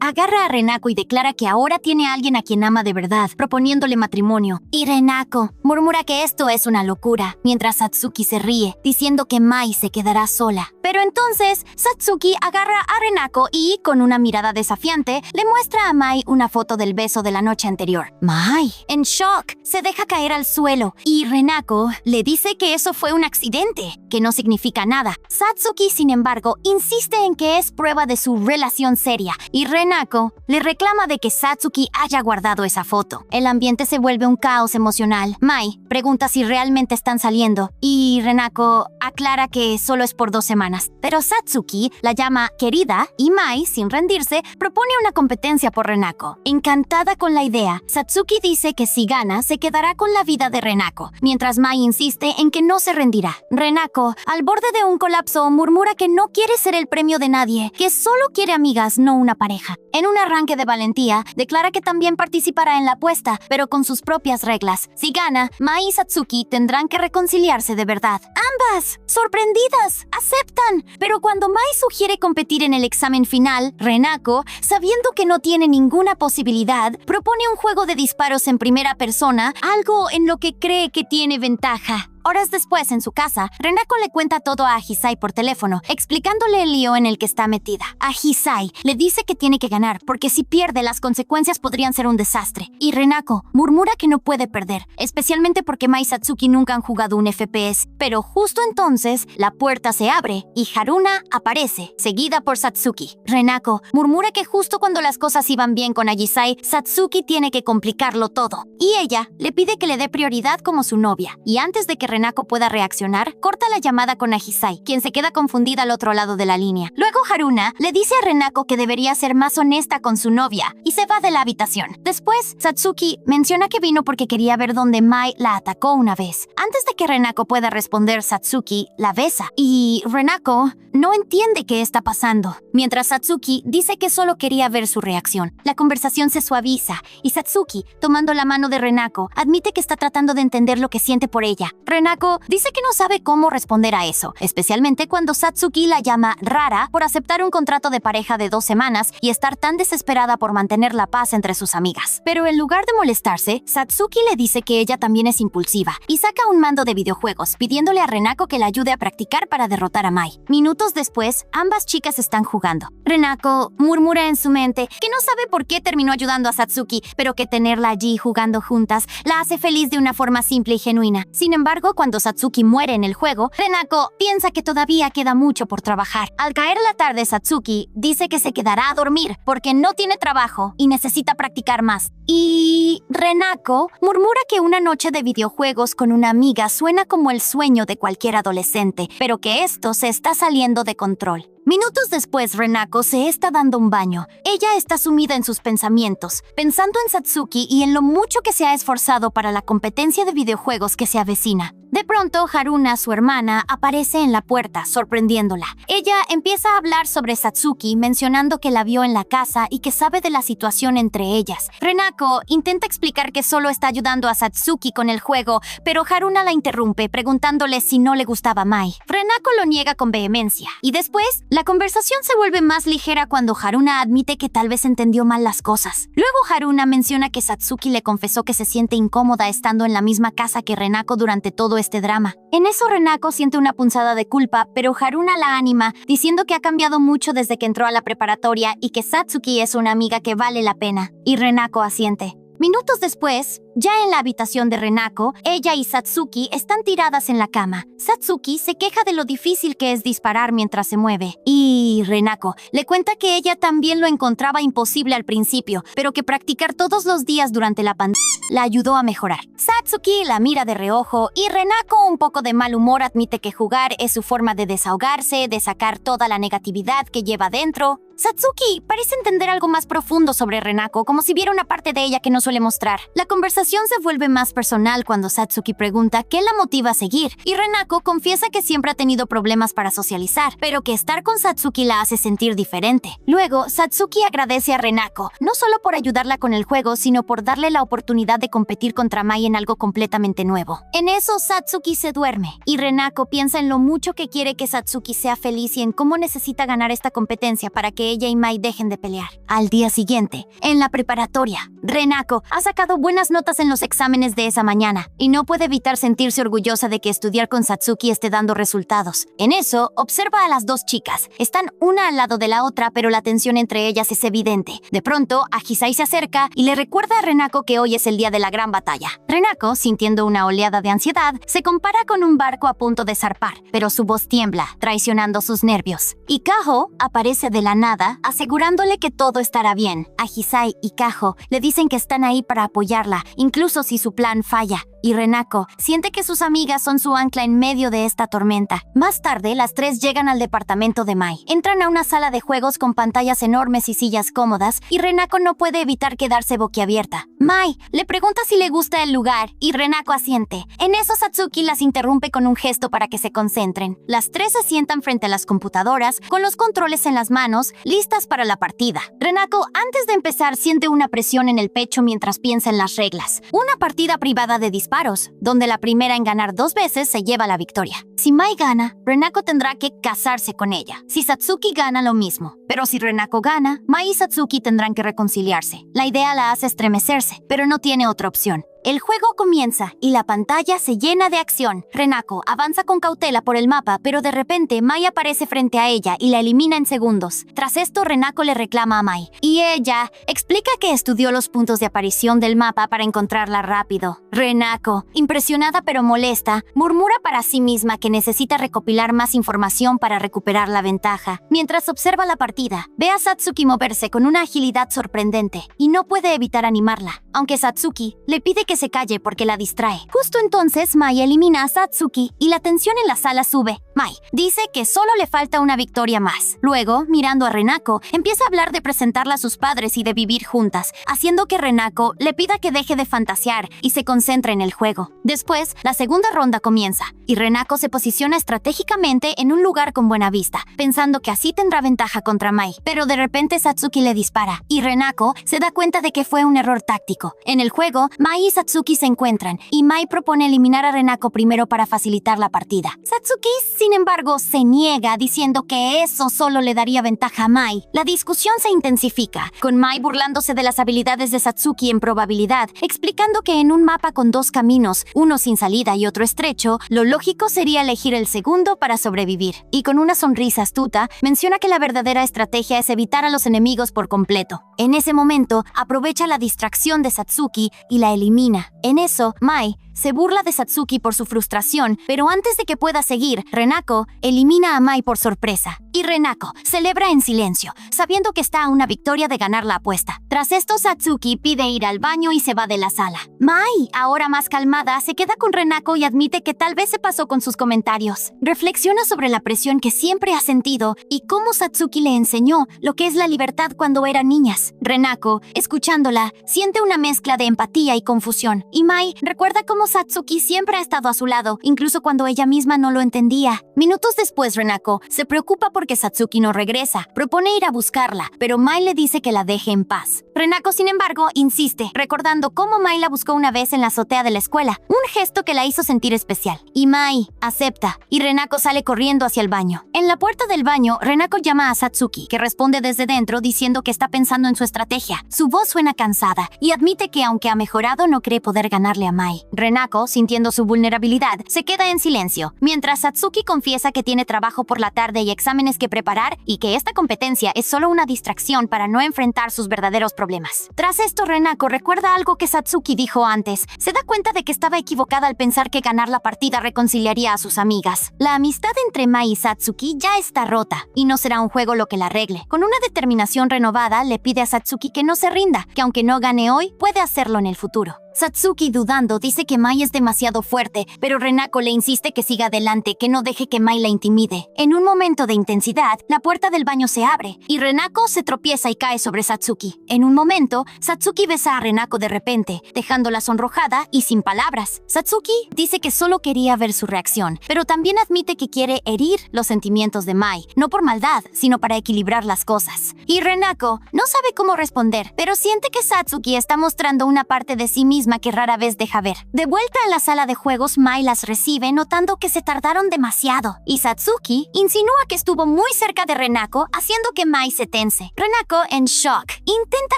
agarra a Renako y declara que ahora tiene a alguien a quien ama de verdad, proponiéndole matrimonio. Y Renako murmura que esto es una locura, mientras Satsuki se ríe, diciendo que Mai se quedará sola. Pero entonces, Satsuki agarra a Renako y, con una mirada desafiante, le muestra a Mai una foto del beso de la noche anterior. Mai, en shock, se deja caer al suelo, y Renako le dice que eso fue un accidente, que no significa nada. Satsuki, sin embargo, insiste en que es prueba de su relación seria, y Renako le reclama de que Satsuki haya guardado esa foto. El ambiente se vuelve un caos emocional. Mai pregunta si realmente están saliendo, y Renako aclara que solo es por 2 semanas. Pero Satsuki la llama querida, y Mai, sin rendirse, propone una competencia por Renako. Encantada con la idea, Satsuki dice que si gana, se quedará con la vida de Renako, mientras Mai insiste en que no se rendirá. Renako, al borde de un colapso, murmura que no quiere ser el premio de nadie, que solo quiere amigas, no una pareja. En un arranque de valentía, declara que también participará en la apuesta, pero con sus propias reglas. Si gana, Mai y Satsuki tendrán que reconciliarse de verdad. Ambas, sorprendidas, aceptan. Pero cuando Mai sugiere competir en el examen final, Renako, sabiendo que no tiene ninguna posibilidad, propone un juego de disparos en primera persona, algo en lo que cree que tiene ventaja. Horas después, en su casa, Renako le cuenta todo a Hisai por teléfono, explicándole el lío en el que está metida. A Hisai le dice que tiene que ganar, porque si pierde, las consecuencias podrían ser un desastre. Y Renako murmura que no puede perder, especialmente porque Mai y Satsuki nunca han jugado un FPS. Pero justo entonces, la puerta se abre y Haruna aparece, seguida por Satsuki. Renako murmura que justo cuando las cosas iban bien con Agisai, Satsuki tiene que complicarlo todo. Y ella le pide que le dé prioridad como su novia. Y antes de que Renako pueda reaccionar, corta la llamada con Agisai, quien se queda confundida al otro lado de la línea. Luego Haruna le dice a Renako que debería ser más honesta con su novia y se va de la habitación. Después, Satsuki menciona que vino porque quería ver dónde Mai la atacó una vez. Antes de que Renako pueda responder, Satsuki la besa y Renako no entiende qué está pasando, mientras Satsuki dice que solo quería ver su reacción. La conversación se suaviza y Satsuki, tomando la mano de Renako, admite que está tratando de entender lo que siente por ella. Renako dice que no sabe cómo responder a eso, especialmente cuando Satsuki la llama rara por aceptar un contrato de pareja de 2 semanas y estar tan desesperada por mantener la paz entre sus amigas. Pero en lugar de molestarse, Satsuki le dice que ella también es impulsiva y saca un mando de videojuegos, pidiéndole a Renako que la ayude a practicar para derrotar a Mai. Minutos después, ambas chicas están jugando. Renako murmura en su mente que no sabe por qué terminó ayudando a Satsuki, pero que tenerla allí jugando juntas la hace feliz de una forma simple y genuina. Sin embargo, cuando Satsuki muere en el juego, Renako piensa que todavía queda mucho por trabajar. Al caer la tarde, Satsuki dice que se quedará a dormir porque no tiene trabajo y necesita practicar más. Y Renako murmura que una noche de videojuegos con una amiga suena como el sueño de cualquier adolescente, pero que esto se está saliendo de control. Minutos después, Renako se está dando un baño. Ella está sumida en sus pensamientos, pensando en Satsuki y en lo mucho que se ha esforzado para la competencia de videojuegos que se avecina. De pronto, Haruna, su hermana, aparece en la puerta, sorprendiéndola. Ella empieza a hablar sobre Satsuki, mencionando que la vio en la casa y que sabe de la situación entre ellas. Renako intenta explicar que solo está ayudando a Satsuki con el juego, pero Haruna la interrumpe, preguntándole si no le gustaba Mai. Renako lo niega con vehemencia, y después, la conversación se vuelve más ligera cuando Haruna admite que tal vez entendió mal las cosas. Luego Haruna menciona que Satsuki le confesó que se siente incómoda estando en la misma casa que Renako durante todo este drama. En eso Renako siente una punzada de culpa, pero Haruna la anima, diciendo que ha cambiado mucho desde que entró a la preparatoria y que Satsuki es una amiga que vale la pena. Y Renako asiente. Minutos después, ya en la habitación de Renako, ella y Satsuki están tiradas en la cama. Satsuki se queja de lo difícil que es disparar mientras se mueve. Y Renako le cuenta que ella también lo encontraba imposible al principio, pero que practicar todos los días durante la pandemia la ayudó a mejorar. Satsuki la mira de reojo y Renako, un poco de mal humor, admite que jugar es su forma de desahogarse, de sacar toda la negatividad que lleva dentro. Satsuki parece entender algo más profundo sobre Renako, como si viera una parte de ella que no suele mostrar. La conversación se vuelve más personal cuando Satsuki pregunta qué la motiva a seguir, y Renako confiesa que siempre ha tenido problemas para socializar, pero que estar con Satsuki la hace sentir diferente. Luego, Satsuki agradece a Renako, no solo por ayudarla con el juego, sino por darle la oportunidad de competir contra Mai en algo completamente nuevo. En eso, Satsuki se duerme, y Renako piensa en lo mucho que quiere que Satsuki sea feliz y en cómo necesita ganar esta competencia para que ella y Mai dejen de pelear. Al día siguiente, en la preparatoria, Renako ha sacado buenas notas en los exámenes de esa mañana y no puede evitar sentirse orgullosa de que estudiar con Satsuki esté dando resultados. En eso, observa a las dos chicas. Están una al lado de la otra, pero la tensión entre ellas es evidente. De pronto, Agisai se acerca y le recuerda a Renako que hoy es el día de la gran batalla. Renako, sintiendo una oleada de ansiedad, se compara con un barco a punto de zarpar, pero su voz tiembla, traicionando sus nervios. Y Kaho aparece de la nada, asegurándole que todo estará bien. Agisai y Kaho le dicen que están ahí para apoyarla, incluso si su plan falla. y Renako siente que sus amigas son su ancla en medio de esta tormenta. Más tarde, las tres llegan al departamento de Mai. Entran a una sala de juegos con pantallas enormes y sillas cómodas, y Renako no puede evitar quedarse boquiabierta. Mai le pregunta si le gusta el lugar, y Renako asiente. En eso Satsuki las interrumpe con un gesto para que se concentren. Las tres se sientan frente a las computadoras, con los controles en las manos, listas para la partida. Renako, antes de empezar, siente una presión en el pecho mientras piensa en las reglas. Una partida privada de disparos, donde la primera en ganar 2 veces se lleva la victoria. Si Mai gana, Renako tendrá que casarse con ella. Si Satsuki gana, lo mismo. Pero si Renako gana, Mai y Satsuki tendrán que reconciliarse. La idea la hace estremecerse, pero no tiene otra opción. El juego comienza y la pantalla se llena de acción. Renako avanza con cautela por el mapa, pero de repente Mai aparece frente a ella y la elimina en segundos. Tras esto, Renako le reclama a Mai, y ella explica que estudió los puntos de aparición del mapa para encontrarla rápido. Renako, impresionada pero molesta, murmura para sí misma que necesita recopilar más información para recuperar la ventaja. Mientras observa la partida, ve a Satsuki moverse con una agilidad sorprendente y no puede evitar animarla, aunque Satsuki le pide que se calle porque la distrae. Justo entonces, Mai elimina a Satsuki y la tensión en la sala sube. Mai dice que solo le falta una victoria más. Luego, mirando a Renako, empieza a hablar de presentarla a sus padres y de vivir juntas, haciendo que Renako le pida que deje de fantasear y se concentre en el juego. Después, la segunda ronda comienza, y Renako se posiciona estratégicamente en un lugar con buena vista, pensando que así tendrá ventaja contra Mai. Pero de repente Satsuki le dispara, y Renako se da cuenta de que fue un error táctico. En el juego, Mai y Satsuki se encuentran, y Mai propone eliminar a Renako primero para facilitar la partida. Satsuki, sin embargo, se niega, diciendo que eso solo le daría ventaja a Mai. La discusión se intensifica, con Mai burlándose de las habilidades de Satsuki en probabilidad, explicando que en un mapa con 2 caminos, uno sin salida y otro estrecho, lo lógico sería elegir el segundo para sobrevivir. Y con una sonrisa astuta, menciona que la verdadera estrategia es evitar a los enemigos por completo. En ese momento, aprovecha la distracción de Satsuki y la elimina. En eso, Mai se burla de Satsuki por su frustración, pero antes de que pueda seguir, Renako elimina a Mai por sorpresa. Y Renako celebra en silencio, sabiendo que está a una victoria de ganar la apuesta. Tras esto, Satsuki pide ir al baño y se va de la sala. Mai, ahora más calmada, se queda con Renako y admite que tal vez se pasó con sus comentarios. Reflexiona sobre la presión que siempre ha sentido y cómo Satsuki le enseñó lo que es la libertad cuando eran niñas. Renako, escuchándola, siente una mezcla de empatía y confusión. Y Mai recuerda cómo Satsuki siempre ha estado a su lado, incluso cuando ella misma no lo entendía. Minutos después, Renako se preocupa porque Satsuki no regresa. Propone ir a buscarla, pero Mai le dice que la deje en paz. Renako, sin embargo, insiste, recordando cómo Mai la buscó una vez en la azotea de la escuela, un gesto que la hizo sentir especial. Y Mai acepta, y Renako sale corriendo hacia el baño. En la puerta del baño, Renako llama a Satsuki, que responde desde dentro diciendo que está pensando en su estrategia. Su voz suena cansada, y admite que aunque ha mejorado, no cree poder ganarle a Mai. Renako, sintiendo su vulnerabilidad, se queda en silencio, mientras Satsuki confiesa que tiene trabajo por la tarde y exámenes que preparar, y que esta competencia es solo una distracción para no enfrentar sus verdaderos problemas. Tras esto, Renako recuerda algo que Satsuki dijo antes. Se da cuenta de que estaba equivocada al pensar que ganar la partida reconciliaría a sus amigas. La amistad entre Mai y Satsuki ya está rota, y no será un juego lo que la arregle. Con una determinación renovada, le pide a Satsuki que no se rinda, que aunque no gane hoy, puede hacerlo en el futuro. Satsuki, dudando, dice que Mai es demasiado fuerte, pero Renako le insiste que siga adelante, que no deje que Mai la intimide. En un momento de intensidad, la puerta del baño se abre, y Renako se tropieza y cae sobre Satsuki. En un momento, Satsuki besa a Renako de repente, dejándola sonrojada y sin palabras. Satsuki dice que solo quería ver su reacción, pero también admite que quiere herir los sentimientos de Mai, no por maldad, sino para equilibrar las cosas. Y Renako no sabe cómo responder, pero siente que Satsuki está mostrando una parte de sí misma que rara vez deja ver. De vuelta en la sala de juegos, Mai las recibe, notando que se tardaron demasiado, y Satsuki insinúa que estuvo muy cerca de Renako, haciendo que Mai se tense. Renako, en shock, intenta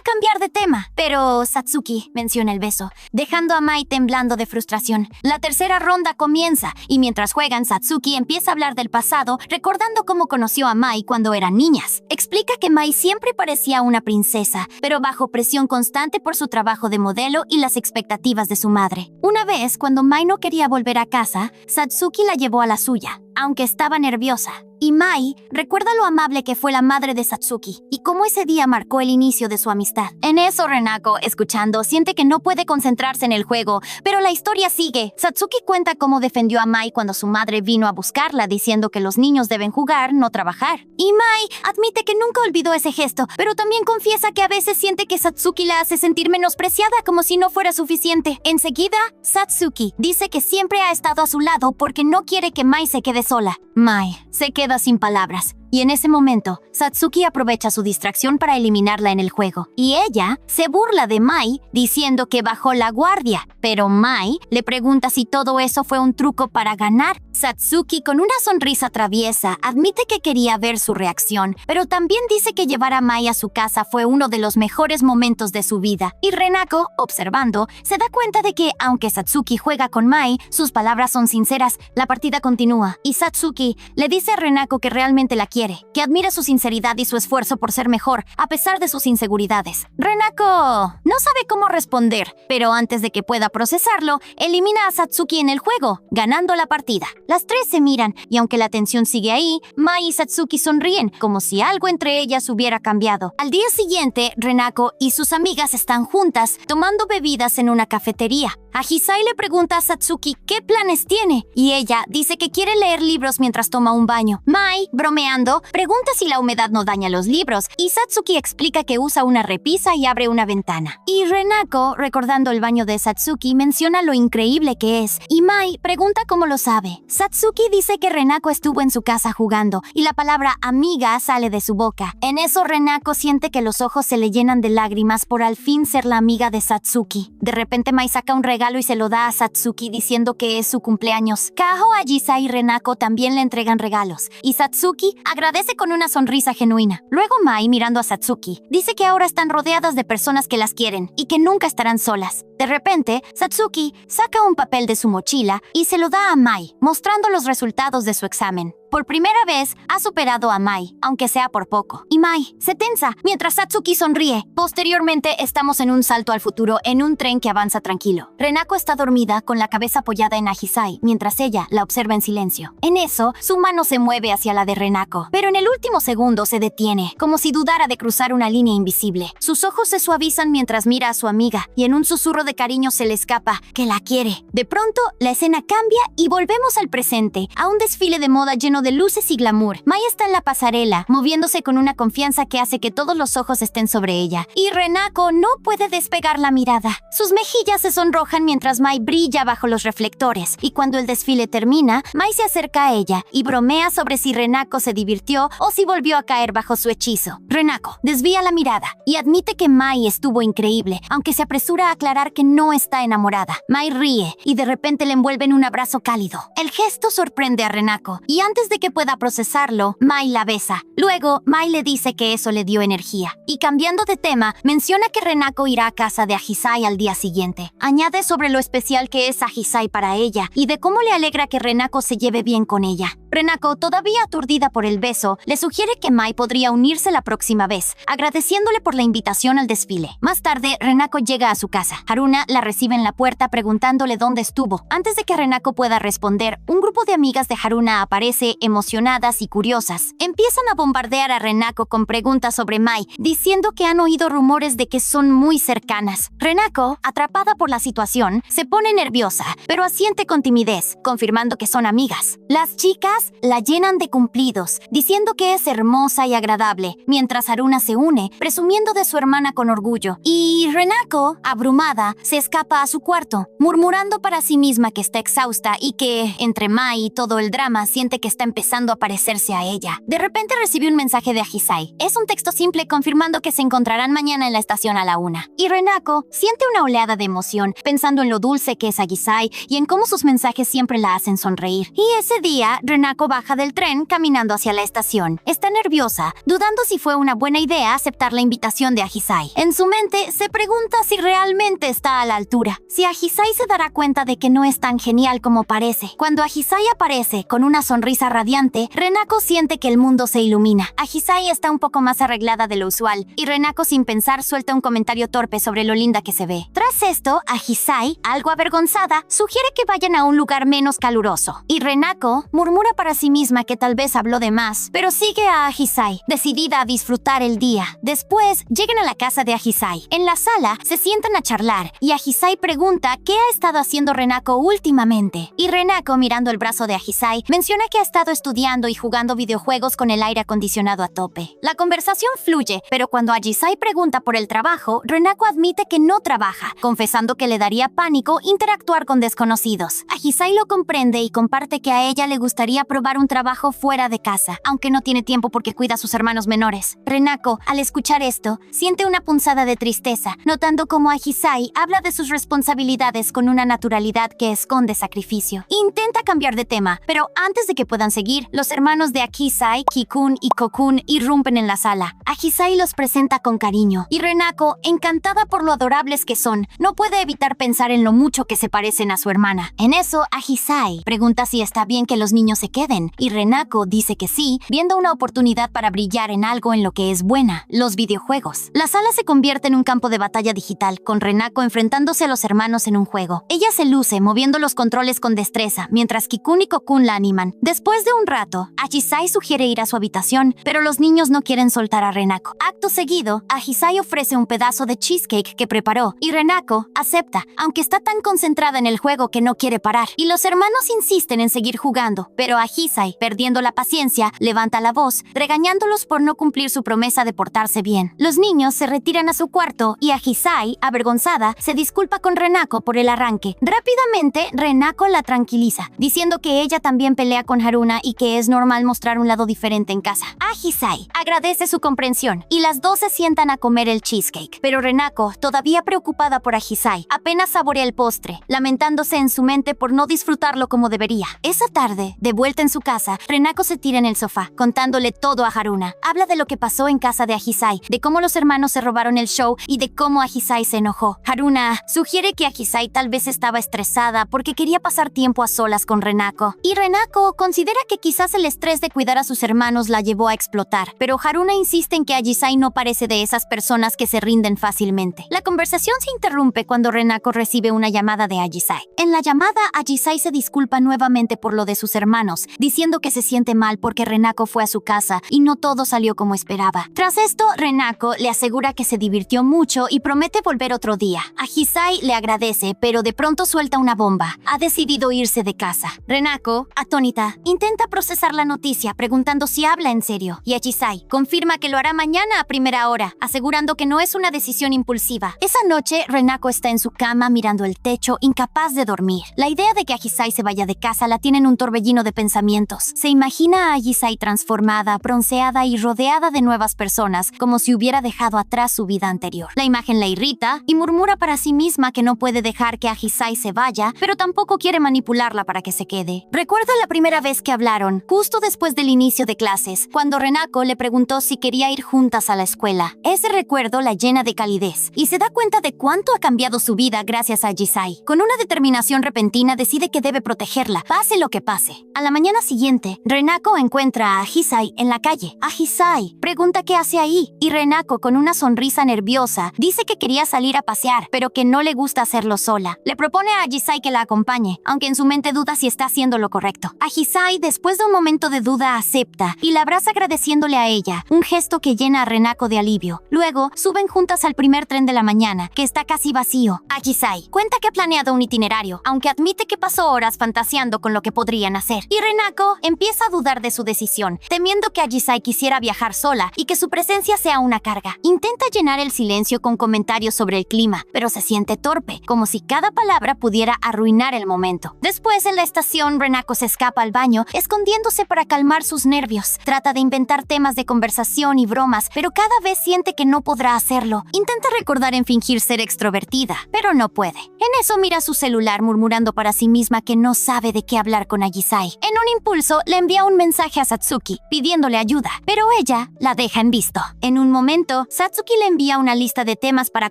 cambiar de tema, pero Satsuki menciona el beso, dejando a Mai temblando de frustración. La tercera ronda comienza, y mientras juegan, Satsuki empieza a hablar del pasado, recordando cómo conoció a Mai cuando eran niñas. Explica que Mai siempre parecía una princesa, pero bajo presión constante por su trabajo de modelo y las expectativas de su madre. Una vez, cuando Mai no quería volver a casa, Satsuki la llevó a la suya. aunque estaba nerviosa. Y Mai recuerda lo amable que fue la madre de Satsuki y cómo ese día marcó el inicio de su amistad. En eso, Renako, escuchando, siente que no puede concentrarse en el juego, pero la historia sigue. Satsuki cuenta cómo defendió a Mai cuando su madre vino a buscarla diciendo que los niños deben jugar, no trabajar. Y Mai admite que nunca olvidó ese gesto, pero también confiesa que a veces siente que Satsuki la hace sentir menospreciada como si no fuera suficiente. Enseguida, Satsuki dice que siempre ha estado a su lado porque no quiere que Mai se quede sola. Mai se queda sin palabras. Y en ese momento, Satsuki aprovecha su distracción para eliminarla en el juego. Y ella se burla de Mai diciendo que bajó la guardia. Pero Mai le pregunta si todo eso fue un truco para ganar. Satsuki, con una sonrisa traviesa, admite que quería ver su reacción, pero también dice que llevar a Mai a su casa fue uno de los mejores momentos de su vida. Y Renako, observando, se da cuenta de que, aunque Satsuki juega con Mai, sus palabras son sinceras. La partida continúa. Y Satsuki le dice a Renako que realmente la quiere, que admira su sinceridad y su esfuerzo por ser mejor, a pesar de sus inseguridades. Renako no sabe cómo responder, pero antes de que pueda procesarlo, elimina a Satsuki en el juego, ganando la partida. Las tres se miran, y aunque la tensión sigue ahí, Mai y Satsuki sonríen, como si algo entre ellas hubiera cambiado. Al día siguiente, Renako y sus amigas están juntas, tomando bebidas en una cafetería. Ahisai le pregunta a Satsuki qué planes tiene, y ella dice que quiere leer libros mientras toma un baño. Mai, bromeando, pregunta si la humedad no daña los libros, y Satsuki explica que usa una repisa y abre una ventana. Y Renako, recordando el baño de Satsuki, menciona lo increíble que es, y Mai pregunta cómo lo sabe. Satsuki dice que Renako estuvo en su casa jugando, y la palabra amiga sale de su boca. En eso, Renako siente que los ojos se le llenan de lágrimas por al fin ser la amiga de Satsuki. De repente, Mai saca un regalo y se lo da a Satsuki diciendo que es su cumpleaños. Kaho, Ahisai y Renako también le entregan regalos, y Satsuki agradece con una sonrisa genuina. Luego Mai, mirando a Satsuki, dice que ahora están rodeadas de personas que las quieren y que nunca estarán solas. De repente, Satsuki saca un papel de su mochila y se lo da a Mai, mostrando los resultados de su examen. Por primera vez, ha superado a Mai, aunque sea por poco. Y Mai se tensa mientras Satsuki sonríe. Posteriormente, estamos en un salto al futuro en un tren que avanza tranquilo. Renako está dormida con la cabeza apoyada en Ahisai, mientras ella la observa en silencio. En eso, su mano se mueve hacia la de Renako, pero en el último segundo se detiene, como si dudara de cruzar una línea invisible. Sus ojos se suavizan mientras mira a su amiga, y en un susurro de cariño se le escapa que la quiere. De pronto, la escena cambia y volvemos al presente, a un desfile de moda lleno de luces y glamour. Mai está en la pasarela, moviéndose con una confianza que hace que todos los ojos estén sobre ella. Y Renako no puede despegar la mirada. Sus mejillas se sonrojan mientras Mai brilla bajo los reflectores. Y cuando el desfile termina, Mai se acerca a ella y bromea sobre si Renako se divirtió o si volvió a caer bajo su hechizo. Renako desvía la mirada y admite que Mai estuvo increíble, aunque se apresura a aclarar que no está enamorada. Mai ríe y de repente le envuelve en un abrazo cálido. El gesto sorprende a Renako y antes de que pueda procesarlo, Mai la besa. Luego, Mai le dice que eso le dio energía. Y cambiando de tema, menciona que Renako irá a casa de Ahisai al día siguiente. Añade sobre lo especial que es Ahisai para ella y de cómo le alegra que Renako se lleve bien con ella. Renako, todavía aturdida por el beso, le sugiere que Mai podría unirse la próxima vez, agradeciéndole por la invitación al desfile. Más tarde, Renako llega a su casa. Haruna la recibe en la puerta preguntándole dónde estuvo. Antes de que Renako pueda responder, un grupo de amigas de Haruna aparece emocionadas y curiosas. Empiezan a bombardear a Renako con preguntas sobre Mai, diciendo que han oído rumores de que son muy cercanas. Renako, atrapada por la situación, se pone nerviosa, pero asiente con timidez, confirmando que son amigas. Las chicas la llenan de cumplidos, diciendo que es hermosa y agradable, mientras Haruna se une, presumiendo de su hermana con orgullo. Y Renako, abrumada, se escapa a su cuarto, murmurando para sí misma que está exhausta y que, entre Mai y todo el drama, siente que está empezando a parecerse a ella. De repente recibe un mensaje de Ahisai. Es un texto simple confirmando que se encontrarán mañana en la estación a la 1. Y Renako siente una oleada de emoción, pensando en lo dulce que es Ahisai y en cómo sus mensajes siempre la hacen sonreír. Y ese día, Renako baja del tren caminando hacia la estación. Está nerviosa, dudando si fue una buena idea aceptar la invitación de Ahisai. En su mente, se pregunta si realmente está a la altura, si Ahisai se dará cuenta de que no es tan genial como parece. Cuando Ahisai aparece con una sonrisa radiante, Renako siente que el mundo se ilumina. Ahisai está un poco más arreglada de lo usual, y Renako sin pensar suelta un comentario torpe sobre lo linda que se ve. Tras esto, Ahisai, algo avergonzada, sugiere que vayan a un lugar menos caluroso, y Renako murmura para sí misma que tal vez habló de más, pero sigue a Ahisai, decidida a disfrutar el día. Después, llegan a la casa de Ahisai. En la sala, se sientan a charlar, y Ahisai pregunta qué ha estado haciendo Renako últimamente. Y Renako, mirando el brazo de Ahisai, menciona que ha estado estudiando y jugando videojuegos con el aire acondicionado a tope. La conversación fluye, pero cuando Ahisai pregunta por el trabajo, Renako admite que no trabaja, confesando que le daría pánico interactuar con desconocidos. Ahisai lo comprende y comparte que a ella le gustaría probar un trabajo fuera de casa, aunque no tiene tiempo porque cuida a sus hermanos menores. Renako, al escuchar esto, siente una punzada de tristeza, notando cómo Ahisai habla de sus responsabilidades con una naturalidad que esconde sacrificio. Intenta cambiar de tema, pero antes de que puedan seguir, los hermanos de Ahisai, Kikun y Kokun, irrumpen en la sala. Ahisai los presenta con cariño, y Renako, encantada por lo adorables que son, no puede evitar pensar en lo mucho que se parecen a su hermana. En eso, Ahisai pregunta si está bien que los niños se queden, y Renako dice que sí, viendo una oportunidad para brillar en algo en lo que es buena, los videojuegos. La sala se convierte en un campo de batalla digital, con Renako enfrentándose a los hermanos en un juego. Ella se luce moviendo los controles con destreza, mientras Kikun y Kokun la animan. Después de un rato, Ahisai sugiere ir a su habitación, pero los niños no quieren soltar a Renako. Acto seguido, Ahisai ofrece un pedazo de cheesecake que preparó, y Renako acepta, aunque está tan concentrada en el juego que no quiere parar. Y los hermanos insisten en seguir jugando, pero Ahisai, perdiendo la paciencia, levanta la voz, regañándolos por no cumplir su promesa de portarse bien. Los niños se retiran a su cuarto y Ahisai, avergonzada, se disculpa con Renako por el arranque. Rápidamente, Renako la tranquiliza, diciendo que ella también pelea con Haruna y que es normal mostrar un lado diferente en casa. Ahisai agradece su comprensión y las dos se sientan a comer el cheesecake. Pero Renako, todavía preocupada por Ahisai, apenas saborea el postre, lamentándose en su mente por no disfrutarlo como debería. Esa tarde, de vuelta en su casa, Renako se tira en el sofá, contándole todo a Haruna. Habla de lo que pasó en casa de Ahisai, de cómo los hermanos se robaron el show y de cómo Ahisai se enojó. Haruna sugiere que Ahisai tal vez estaba estresada porque quería pasar tiempo a solas con Renako. Y Renako considera que quizás el estrés de cuidar a sus hermanos la llevó a explotar, pero Haruna insiste en que Ahisai no parece de esas personas que se rinden fácilmente. La conversación se interrumpe cuando Renako recibe una llamada de Ahisai. En la llamada, Ahisai se disculpa nuevamente por lo de sus hermanos, diciendo que se siente mal porque Renako fue a su casa y no todo salió como esperaba. Tras esto, Renako le asegura que se divirtió mucho y promete volver otro día. Ahisai le agradece, pero de pronto suelta una bomba. Ha decidido irse de casa. Renako, atónita, intenta procesar la noticia preguntando si habla en serio, y Ahisai confirma que lo hará mañana a primera hora, asegurando que no es una decisión impulsiva. Esa noche, Renako está en su cama mirando el techo, incapaz de dormir. La idea de que Ahisai se vaya de casa la tiene en un torbellino de pensamientos. Se imagina a Ahisai transformada, bronceada y rodeada de nuevas personas, como si hubiera dejado atrás su vida anterior. La imagen la irrita y murmura para sí misma que no puede dejar que Ahisai se vaya, pero tampoco quiere manipularla para que se quede. Recuerda la primera vez que hablaron, justo después del inicio de clases, cuando Renako le preguntó si quería ir juntas a la escuela. Ese recuerdo la llena de calidez, y se da cuenta de cuánto ha cambiado su vida gracias a Ahisai. Con una determinación repentina decide que debe protegerla, pase lo que pase. A la mañana siguiente, Renako encuentra a Ahisai en la calle. Ahisai pregunta qué hace ahí, y Renako, con una sonrisa nerviosa, dice que quería salir a pasear, pero que no le gusta hacerlo sola. Le propone a Ahisai que la acompañe, aunque en su mente duda si está haciendo lo correcto. Ahisai, después de un momento de duda, acepta y la abraza agradeciéndole a ella, un gesto que llena a Renako de alivio. Luego, suben juntas al primer tren de la mañana, que está casi vacío. Ahisai cuenta que ha planeado un itinerario, aunque admite que pasó horas fantaseando con lo que podrían hacer. Y Renako empieza a dudar de su decisión, temiendo que Ahisai quisiera viajar sola y que su presencia sea una carga. Intenta llenar el silencio con comentarios sobre el clima, pero se siente torpe, como si cada palabra pudiera arruinar el momento. Después, en la estación, Renako se escapa al baño, escondiéndose para calmar sus nervios. Trata de inventar temas de conversación y bromas, pero cada vez siente que no podrá hacerlo. Intenta recordar en fingir ser extrovertida, pero no puede. En eso mira su celular, murmurando para sí misma que no sabe de qué hablar con Ahisai. En un impulso, le envía un mensaje a Satsuki, pidiéndole ayuda, pero ella la deja en visto. En un momento, Satsuki le envía una lista de temas para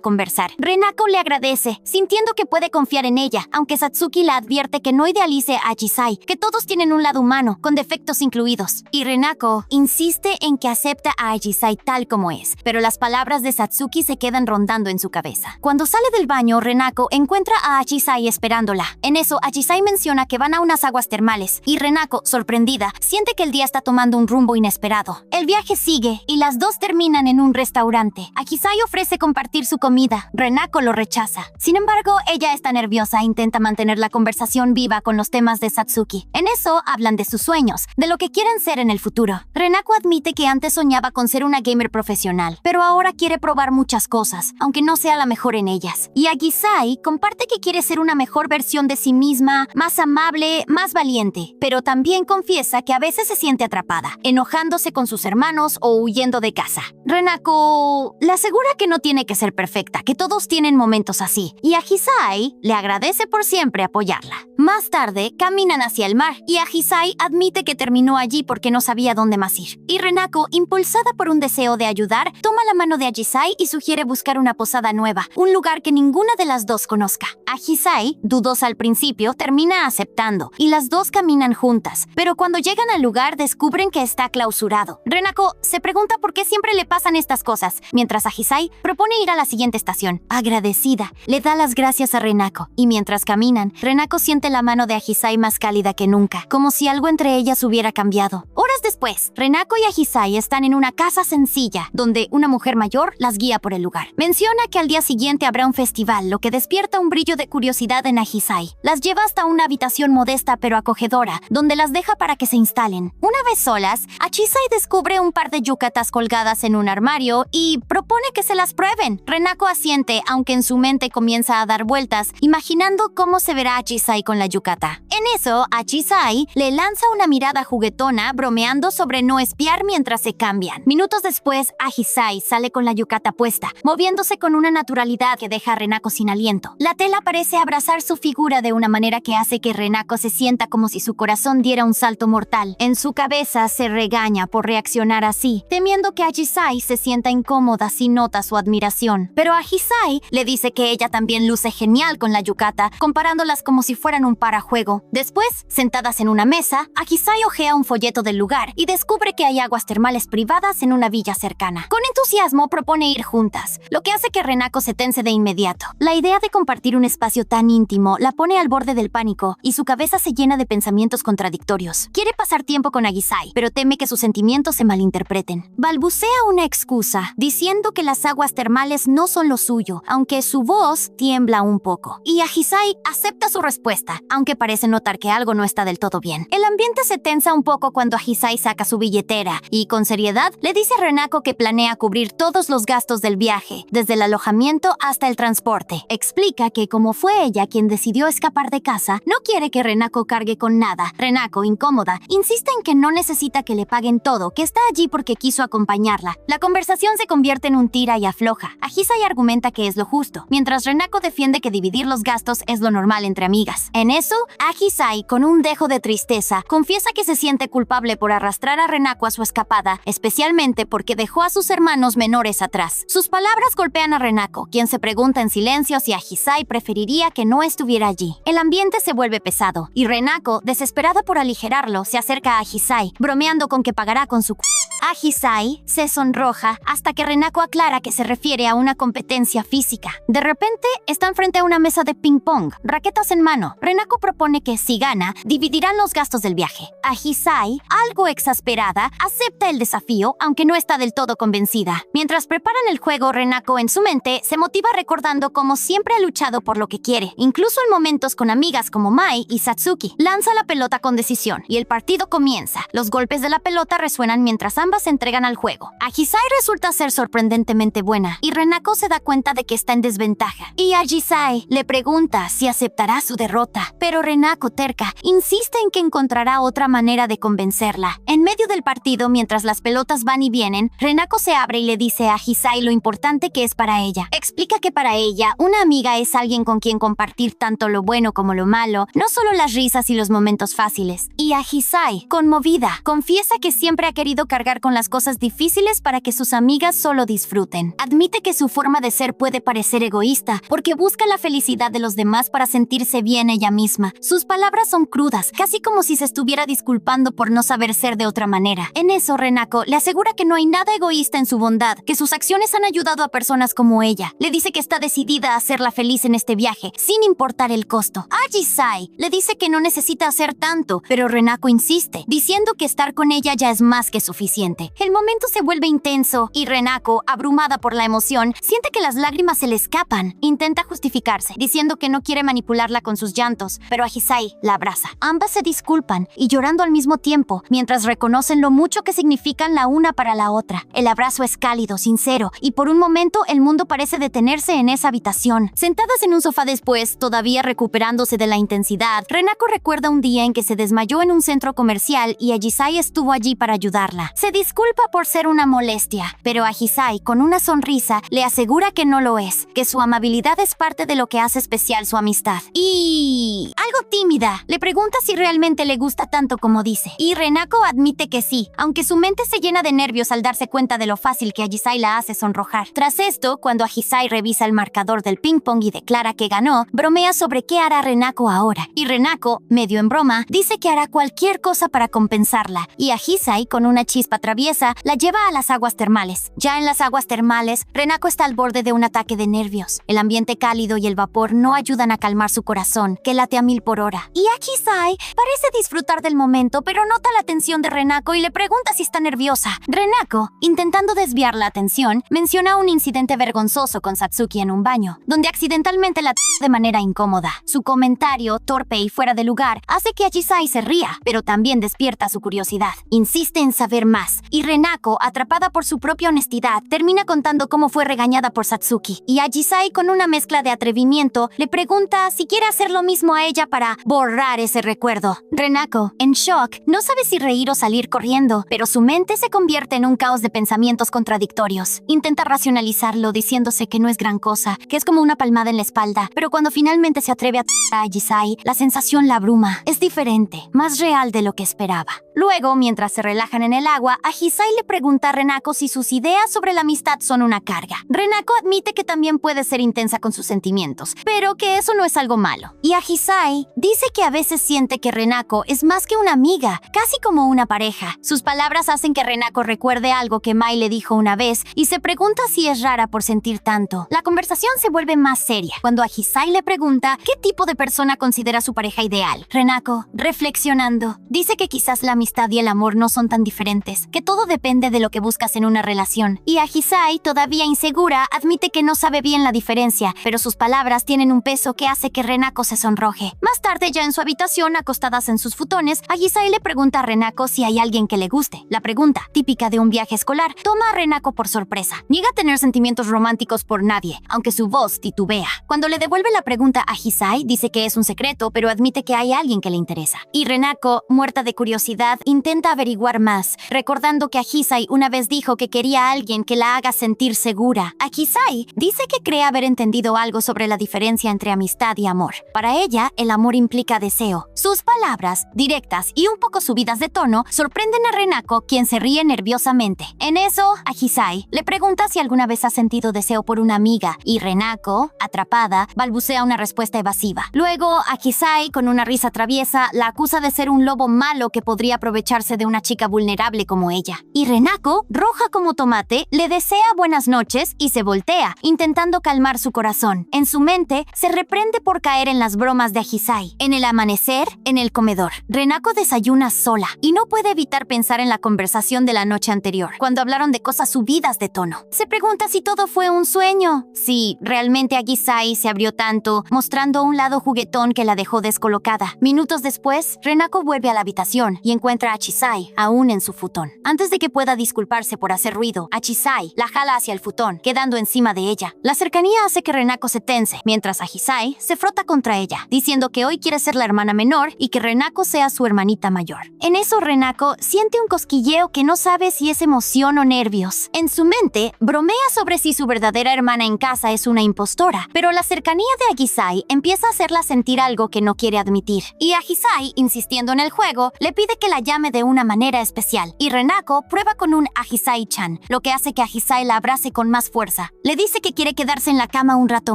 conversar. Renako le agradece, sintiendo que puede confiar en ella, aunque Satsuki la advierte que no idealice a Ahisai, que todos tienen un lado humano, con defectos incluidos. Y Renako insiste en que acepta a Ahisai tal como es, pero las palabras de Satsuki se quedan rondando en su cabeza. Cuando sale del baño, Renako encuentra a Ahisai esperándola. En eso, Ahisai menciona que van a unas aguas termales, y Renako Renako, sorprendida, siente que el día está tomando un rumbo inesperado. El viaje sigue y las dos terminan en un restaurante. Ahisai ofrece compartir su comida. Renako lo rechaza. Sin embargo, ella está nerviosa e intenta mantener la conversación viva con los temas de Satsuki. En eso hablan de sus sueños, de lo que quieren ser en el futuro. Renako admite que antes soñaba con ser una gamer profesional, pero ahora quiere probar muchas cosas, aunque no sea la mejor en ellas. Y Ahisai comparte que quiere ser una mejor versión de sí misma, más amable, más valiente, pero también confiesa que a veces se siente atrapada, enojándose con sus hermanos o huyendo de casa. Renako le asegura que no tiene que ser perfecta, que todos tienen momentos así, y Ahisai le agradece por siempre apoyarla. Más tarde, caminan hacia el mar, y Ahisai admite que terminó allí porque no sabía dónde más ir. Y Renako, impulsada por un deseo de ayudar, toma la mano de Ahisai y sugiere buscar una posada nueva, un lugar que ninguna de las dos conozca. Ahisai, dudosa al principio, termina aceptando, y las dos caminan juntas, pero cuando llegan al lugar descubren que está clausurado. Renako se pregunta por qué siempre le pasan estas cosas, mientras Ahisai propone ir a la siguiente estación. Agradecida, le da las gracias a Renako, y mientras caminan, Renako siente la mano de Ahisai más cálida que nunca, como si algo entre ellas hubiera cambiado. Horas después, Renako y Ahisai están en una casa sencilla, donde una mujer mayor las guía por el lugar. Menciona que al día siguiente habrá un festival, lo que despierta un brillo de curiosidad en Ahisai. Las lleva hasta una habitación modesta pero acogedora, donde las deja para que se instalen. Una vez solas, Ahisai descubre un par de yucatas colgadas en un armario y propone que se las prueben. Renako asiente, aunque en su mente comienza a dar vueltas, imaginando cómo se verá Ahisai con la yukata. En eso, Ahisai le lanza una mirada juguetona, bromeando sobre no espiar mientras se cambian. Minutos después, Ahisai sale con la yukata puesta, moviéndose con una naturalidad que deja a Renako sin aliento. La tela parece abrazar su figura de una manera que hace que Renako se sienta como si su corazón diera un salto mortal. En su cabeza se regaña por reaccionar así, temiendo que Ahisai se sienta incómoda si nota su admiración. Pero Ahisai le dice que ella también luce genial con la yukata, comparándolas como si fueran un parajuego. Después, sentadas en una mesa, Ahisai ojea un folleto del lugar y descubre que hay aguas termales privadas en una villa cercana. Con entusiasmo propone ir juntas, lo que hace que Renako se tense de inmediato. La idea de compartir un espacio tan íntimo la pone al borde del pánico y su cabeza se llena de pensamientos contradictorios. Quiere pasar tiempo con Ahisai, pero teme que sus sentimientos se malinterpreten. Balbucea una excusa, diciendo que las aguas termales no son lo suyo, aunque su voz tiembla un poco. Y Ahisai acepta su respuesta, aunque parece notar que algo no está del todo bien. El ambiente se tensa un poco cuando Ahisai saca su billetera y, con seriedad, le dice a Renako que planea cubrir todos los gastos del viaje, desde el alojamiento hasta el transporte. Explica que como fue ella quien decidió escapar de casa, no quiere que Renako cargue con nada. Renako, incómoda, insiste en que no necesita que le paguen todo, que está allí porque quiso acompañarla. La conversación se convierte en un tira y afloja. Ahisai argumenta que es lo justo, mientras Renako defiende que dividir los gastos es lo normal entre amigas. En eso, Ahisai, con un dejo de tristeza, confiesa que se siente culpable por arrastrar a Renako a su escapada, especialmente porque dejó a sus hermanos menores atrás. Sus palabras golpean a Renako, quien se pregunta en silencio si Ahisai preferiría que no estuviera allí. El ambiente se vuelve pesado, y Renako, desesperada por aligerarlo, se acerca a Ahisai, bromeando con que pagará con su Ahisai se sonroja hasta que Renako aclara que se refiere a una competencia física. De repente, están frente a una mesa de ping-pong, raquetas en mano. Renako propone que, si gana, dividirán los gastos del viaje. Ahisai, algo exasperada, acepta el desafío, aunque no está del todo convencida. Mientras preparan el juego, Renako, en su mente, se motiva recordando cómo siempre ha luchado por lo que quiere, incluso en momentos con amigas como Mai y Satsuki. Lanza la pelota con decisión, y el partido comienza. Los golpes de la pelota resuenan mientras ambas se entregan al juego. Ahisai resulta ser sorprendentemente buena, y Renako se da cuenta de que está en desventaja. Y Ahisai le pregunta si aceptará su derrota, pero Renako, terca, insiste en que encontrará otra manera de convencerla. En medio del partido, mientras las pelotas van y vienen, Renako se abre y le dice a Ahisai lo importante que es para ella. Explica que para ella, una amiga es alguien con quien compartir tanto lo bueno como lo malo, no solo las risas y los momentos fáciles. Y Ahisai, conmovida, confiesa que siempre ha querido cargar lidiar con las cosas difíciles para que sus amigas solo disfruten. Admite que su forma de ser puede parecer egoísta, porque busca la felicidad de los demás para sentirse bien ella misma. Sus palabras son crudas, casi como si se estuviera disculpando por no saber ser de otra manera. En eso, Renako le asegura que no hay nada egoísta en su bondad, que sus acciones han ayudado a personas como ella. Le dice que está decidida a hacerla feliz en este viaje, sin importar el costo. Ajisai le dice que no necesita hacer tanto, pero Renako insiste, diciendo que estar con ella ya es más que suficiente. El momento se vuelve intenso y Renako, abrumada por la emoción, siente que las lágrimas se le escapan. Intenta justificarse, diciendo que no quiere manipularla con sus llantos, pero Ajisai la abraza. Ambas se disculpan y llorando al mismo tiempo, mientras reconocen lo mucho que significan la una para la otra. El abrazo es cálido, sincero, y por un momento el mundo parece detenerse en esa habitación. Sentadas en un sofá después, todavía recuperándose de la intensidad, Renako recuerda un día en que se desmayó en un centro comercial y Ajisai estuvo allí para ayudarla. Se disculpa por ser una molestia, pero Ajisai, con una sonrisa, le asegura que no lo es, que su amabilidad es parte de lo que hace especial su amistad. Y... algo tímida, le pregunta si realmente le gusta tanto como dice. Y Renako admite que sí, aunque su mente se llena de nervios al darse cuenta de lo fácil que Ajisai la hace sonrojar. Tras esto, cuando Ajisai revisa el marcador del ping pong y declara que ganó, bromea sobre qué hará Renako ahora. Y Renako, medio en broma, dice que hará cualquier cosa para compensarla. Y Ajisai, con una chispa traviesa, la lleva a las aguas termales. Ya en las aguas termales, Renako está al borde de un ataque de nervios. El ambiente cálido y el vapor no ayudan a calmar su corazón, que late a 1000 por hora. Y Ajisai parece disfrutar del momento, pero nota la tensión de Renako y le pregunta si está nerviosa. Renako, intentando desviar la atención, menciona un incidente vergonzoso con Satsuki en un baño, donde accidentalmente la de manera incómoda. Su comentario, torpe y fuera de lugar, hace que Ajisai se ría, pero también despierta su curiosidad. Insiste en saber más, y Renako, atrapada por su propia honestidad, termina contando cómo fue regañada por Satsuki. Y Ajisai, con una mezcla de atrevimiento, le pregunta si quiere hacer lo mismo a ella para borrar ese recuerdo. Renako, en shock, no sabe si reír o salir corriendo, pero su mente se convierte en un caos de pensamientos contradictorios. Intenta racionalizarlo diciéndose que no es gran cosa, que es como una palmada en la espalda, pero cuando finalmente se atreve a Ajisai, la sensación la abruma. Es diferente, más real de lo que esperaba. Luego, mientras se relajan en el agua, Ajisai le pregunta a Renako si sus ideas sobre la amistad son una carga. Renako admite que también puede ser intensa con sus sentimientos, pero que eso no es algo malo. Y Ajisai dice que a veces siente que Renako es más que una amiga, casi como una pareja. Sus palabras hacen que Renako recuerde algo que Mai le dijo una vez y se pregunta si es rara por sentir tanto. La conversación se vuelve más seria cuando Ajisai le pregunta qué tipo de persona considera su pareja ideal. Renako, reflexionando, dice que quizás la amistad y el amor no son tan diferentes, que todo depende de lo que buscas en una relación. Y Ajisai, todavía insegura, admite que no sabe bien la diferencia, pero sus palabras tienen un peso que hace que Renako se sonroje. Más tarde, ya en su habitación, acostadas en sus futones, Ajisai le pregunta a Renako si hay alguien que le guste. La pregunta, típica de un viaje escolar, toma a Renako por sorpresa. Niega tener sentimientos románticos por nadie, aunque su voz titubea. Cuando le devuelve la pregunta a Ajisai, dice que es un secreto, pero admite que hay alguien que le interesa. Y Renako, muerta de curiosidad, intenta averiguar más, recordando que Ajisai una vez dijo que quería a alguien que la haga sentir segura. Ajisai dice que cree haber entendido algo sobre la diferencia entre amistad y amor. Para ella, el amor implica deseo. Sus palabras, directas y un poco subidas de tono, sorprenden a Renako, quien se ríe nerviosamente. En eso, Ajisai le pregunta si alguna vez ha sentido deseo por una amiga, y Renako, atrapada, balbucea una respuesta evasiva. Luego, Ajisai, con una risa traviesa, la acusa de ser un lobo malo que podría aprovecharse de una chica vulnerable como ella. Y Renako, roja como tomate, le desea buenas noches y se voltea, intentando calmar su corazón. En su mente, se reprende por caer en las bromas de Ajisai. En el amanecer, en el comedor, Renako desayuna sola y no puede evitar pensar en la conversación de la noche anterior, cuando hablaron de cosas subidas de tono. Se pregunta si todo fue un sueño, si realmente Ajisai se abrió tanto, mostrando un lado juguetón que la dejó descolocada. Minutos después, Renako vuelve a la habitación y encuentra a Ajisai aún en su futón. Antes de que pueda disculparse por hacer ruido, Ajisai la jala hacia el futón, quedando encima de ella. La cercanía hace que Renako se tense, mientras Ajisai se frota contra ella, diciendo que hoy quiere ser la hermana menor y que Renako sea su hermanita mayor. En eso, Renako siente un cosquilleo que no sabe si es emoción o nervios. En su mente, bromea sobre si su verdadera hermana en casa es una impostora, pero la cercanía de Ajisai empieza a hacerla sentir algo que no quiere admitir. Y Ajisai, insistiendo en el juego, le pide que la llame de una manera especial, y Renako Renako prueba con un Ahisai-chan, lo que hace que Ahisai la abrace con más fuerza. Le dice que quiere quedarse en la cama un rato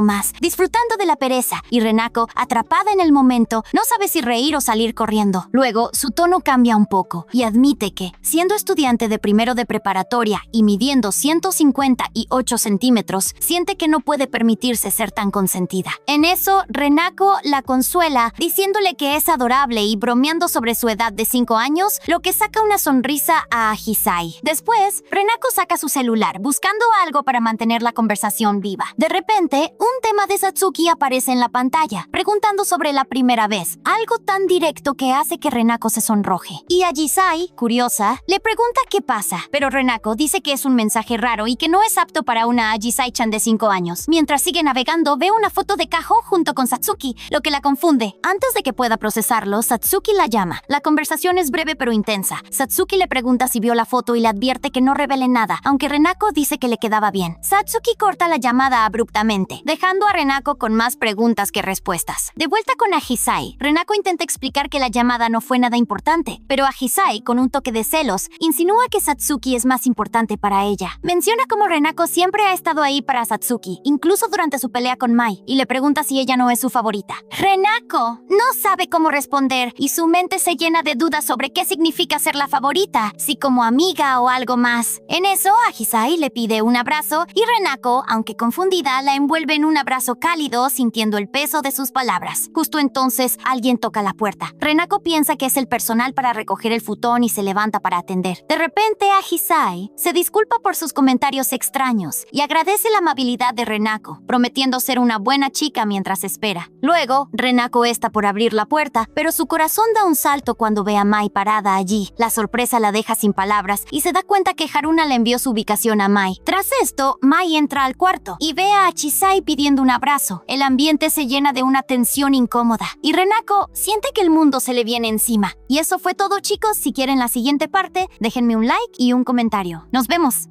más, disfrutando de la pereza, y Renako, atrapada en el momento, no sabe si reír o salir corriendo. Luego, su tono cambia un poco y admite que, siendo estudiante de primero de preparatoria y midiendo 158 centímetros, siente que no puede permitirse ser tan consentida. En eso, Renako la consuela, diciéndole que es adorable y bromeando sobre su edad de 5 años, lo que saca una sonrisa a Ahisai. Después, Renako saca su celular, buscando algo para mantener la conversación viva. De repente, un tema de Satsuki aparece en la pantalla, preguntando sobre la primera vez, algo tan directo que hace que Renako se sonroje. Y Ahisai, curiosa, le pregunta qué pasa, pero Renako dice que es un mensaje raro y que no es apto para una Ahisai-chan de 5 años. Mientras sigue navegando, ve una foto de Kaho junto con Satsuki, lo que la confunde. Antes de que pueda procesarlo, Satsuki la llama. La conversación es breve pero intensa. Satsuki le pregunta si vio la foto y le advierte que no revele nada, aunque Renako dice que le quedaba bien. Satsuki corta la llamada abruptamente, dejando a Renako con más preguntas que respuestas. De vuelta con Ahisai, Renako intenta explicar que la llamada no fue nada importante, pero Ahisai, con un toque de celos, insinúa que Satsuki es más importante para ella. Menciona cómo Renako siempre ha estado ahí para Satsuki, incluso durante su pelea con Mai, y le pregunta si ella no es su favorita. Renako no sabe cómo responder y su mente se llena de dudas sobre qué significa ser la favorita, si como amiga o algo más. En eso, Ahisai le pide un abrazo y Renako, aunque confundida, la envuelve en un abrazo cálido, sintiendo el peso de sus palabras. Justo entonces, alguien toca la puerta. Renako piensa que es el personal para recoger el futón y se levanta para atender. De repente, Ahisai se disculpa por sus comentarios extraños y agradece la amabilidad de Renako, prometiendo ser una buena chica mientras espera. Luego, Renako está por abrir la puerta, pero su corazón da un salto cuando ve a Mai parada allí. La sorpresa la deja sin palabras y se da cuenta que Haruna le envió su ubicación a Mai. Tras esto, Mai entra al cuarto y ve a Ahisai pidiendo un abrazo. El ambiente se llena de una tensión incómoda y Renako siente que el mundo se le viene encima. Y eso fue todo, chicos. Si quieren la siguiente parte, déjenme un like y un comentario. ¡Nos vemos!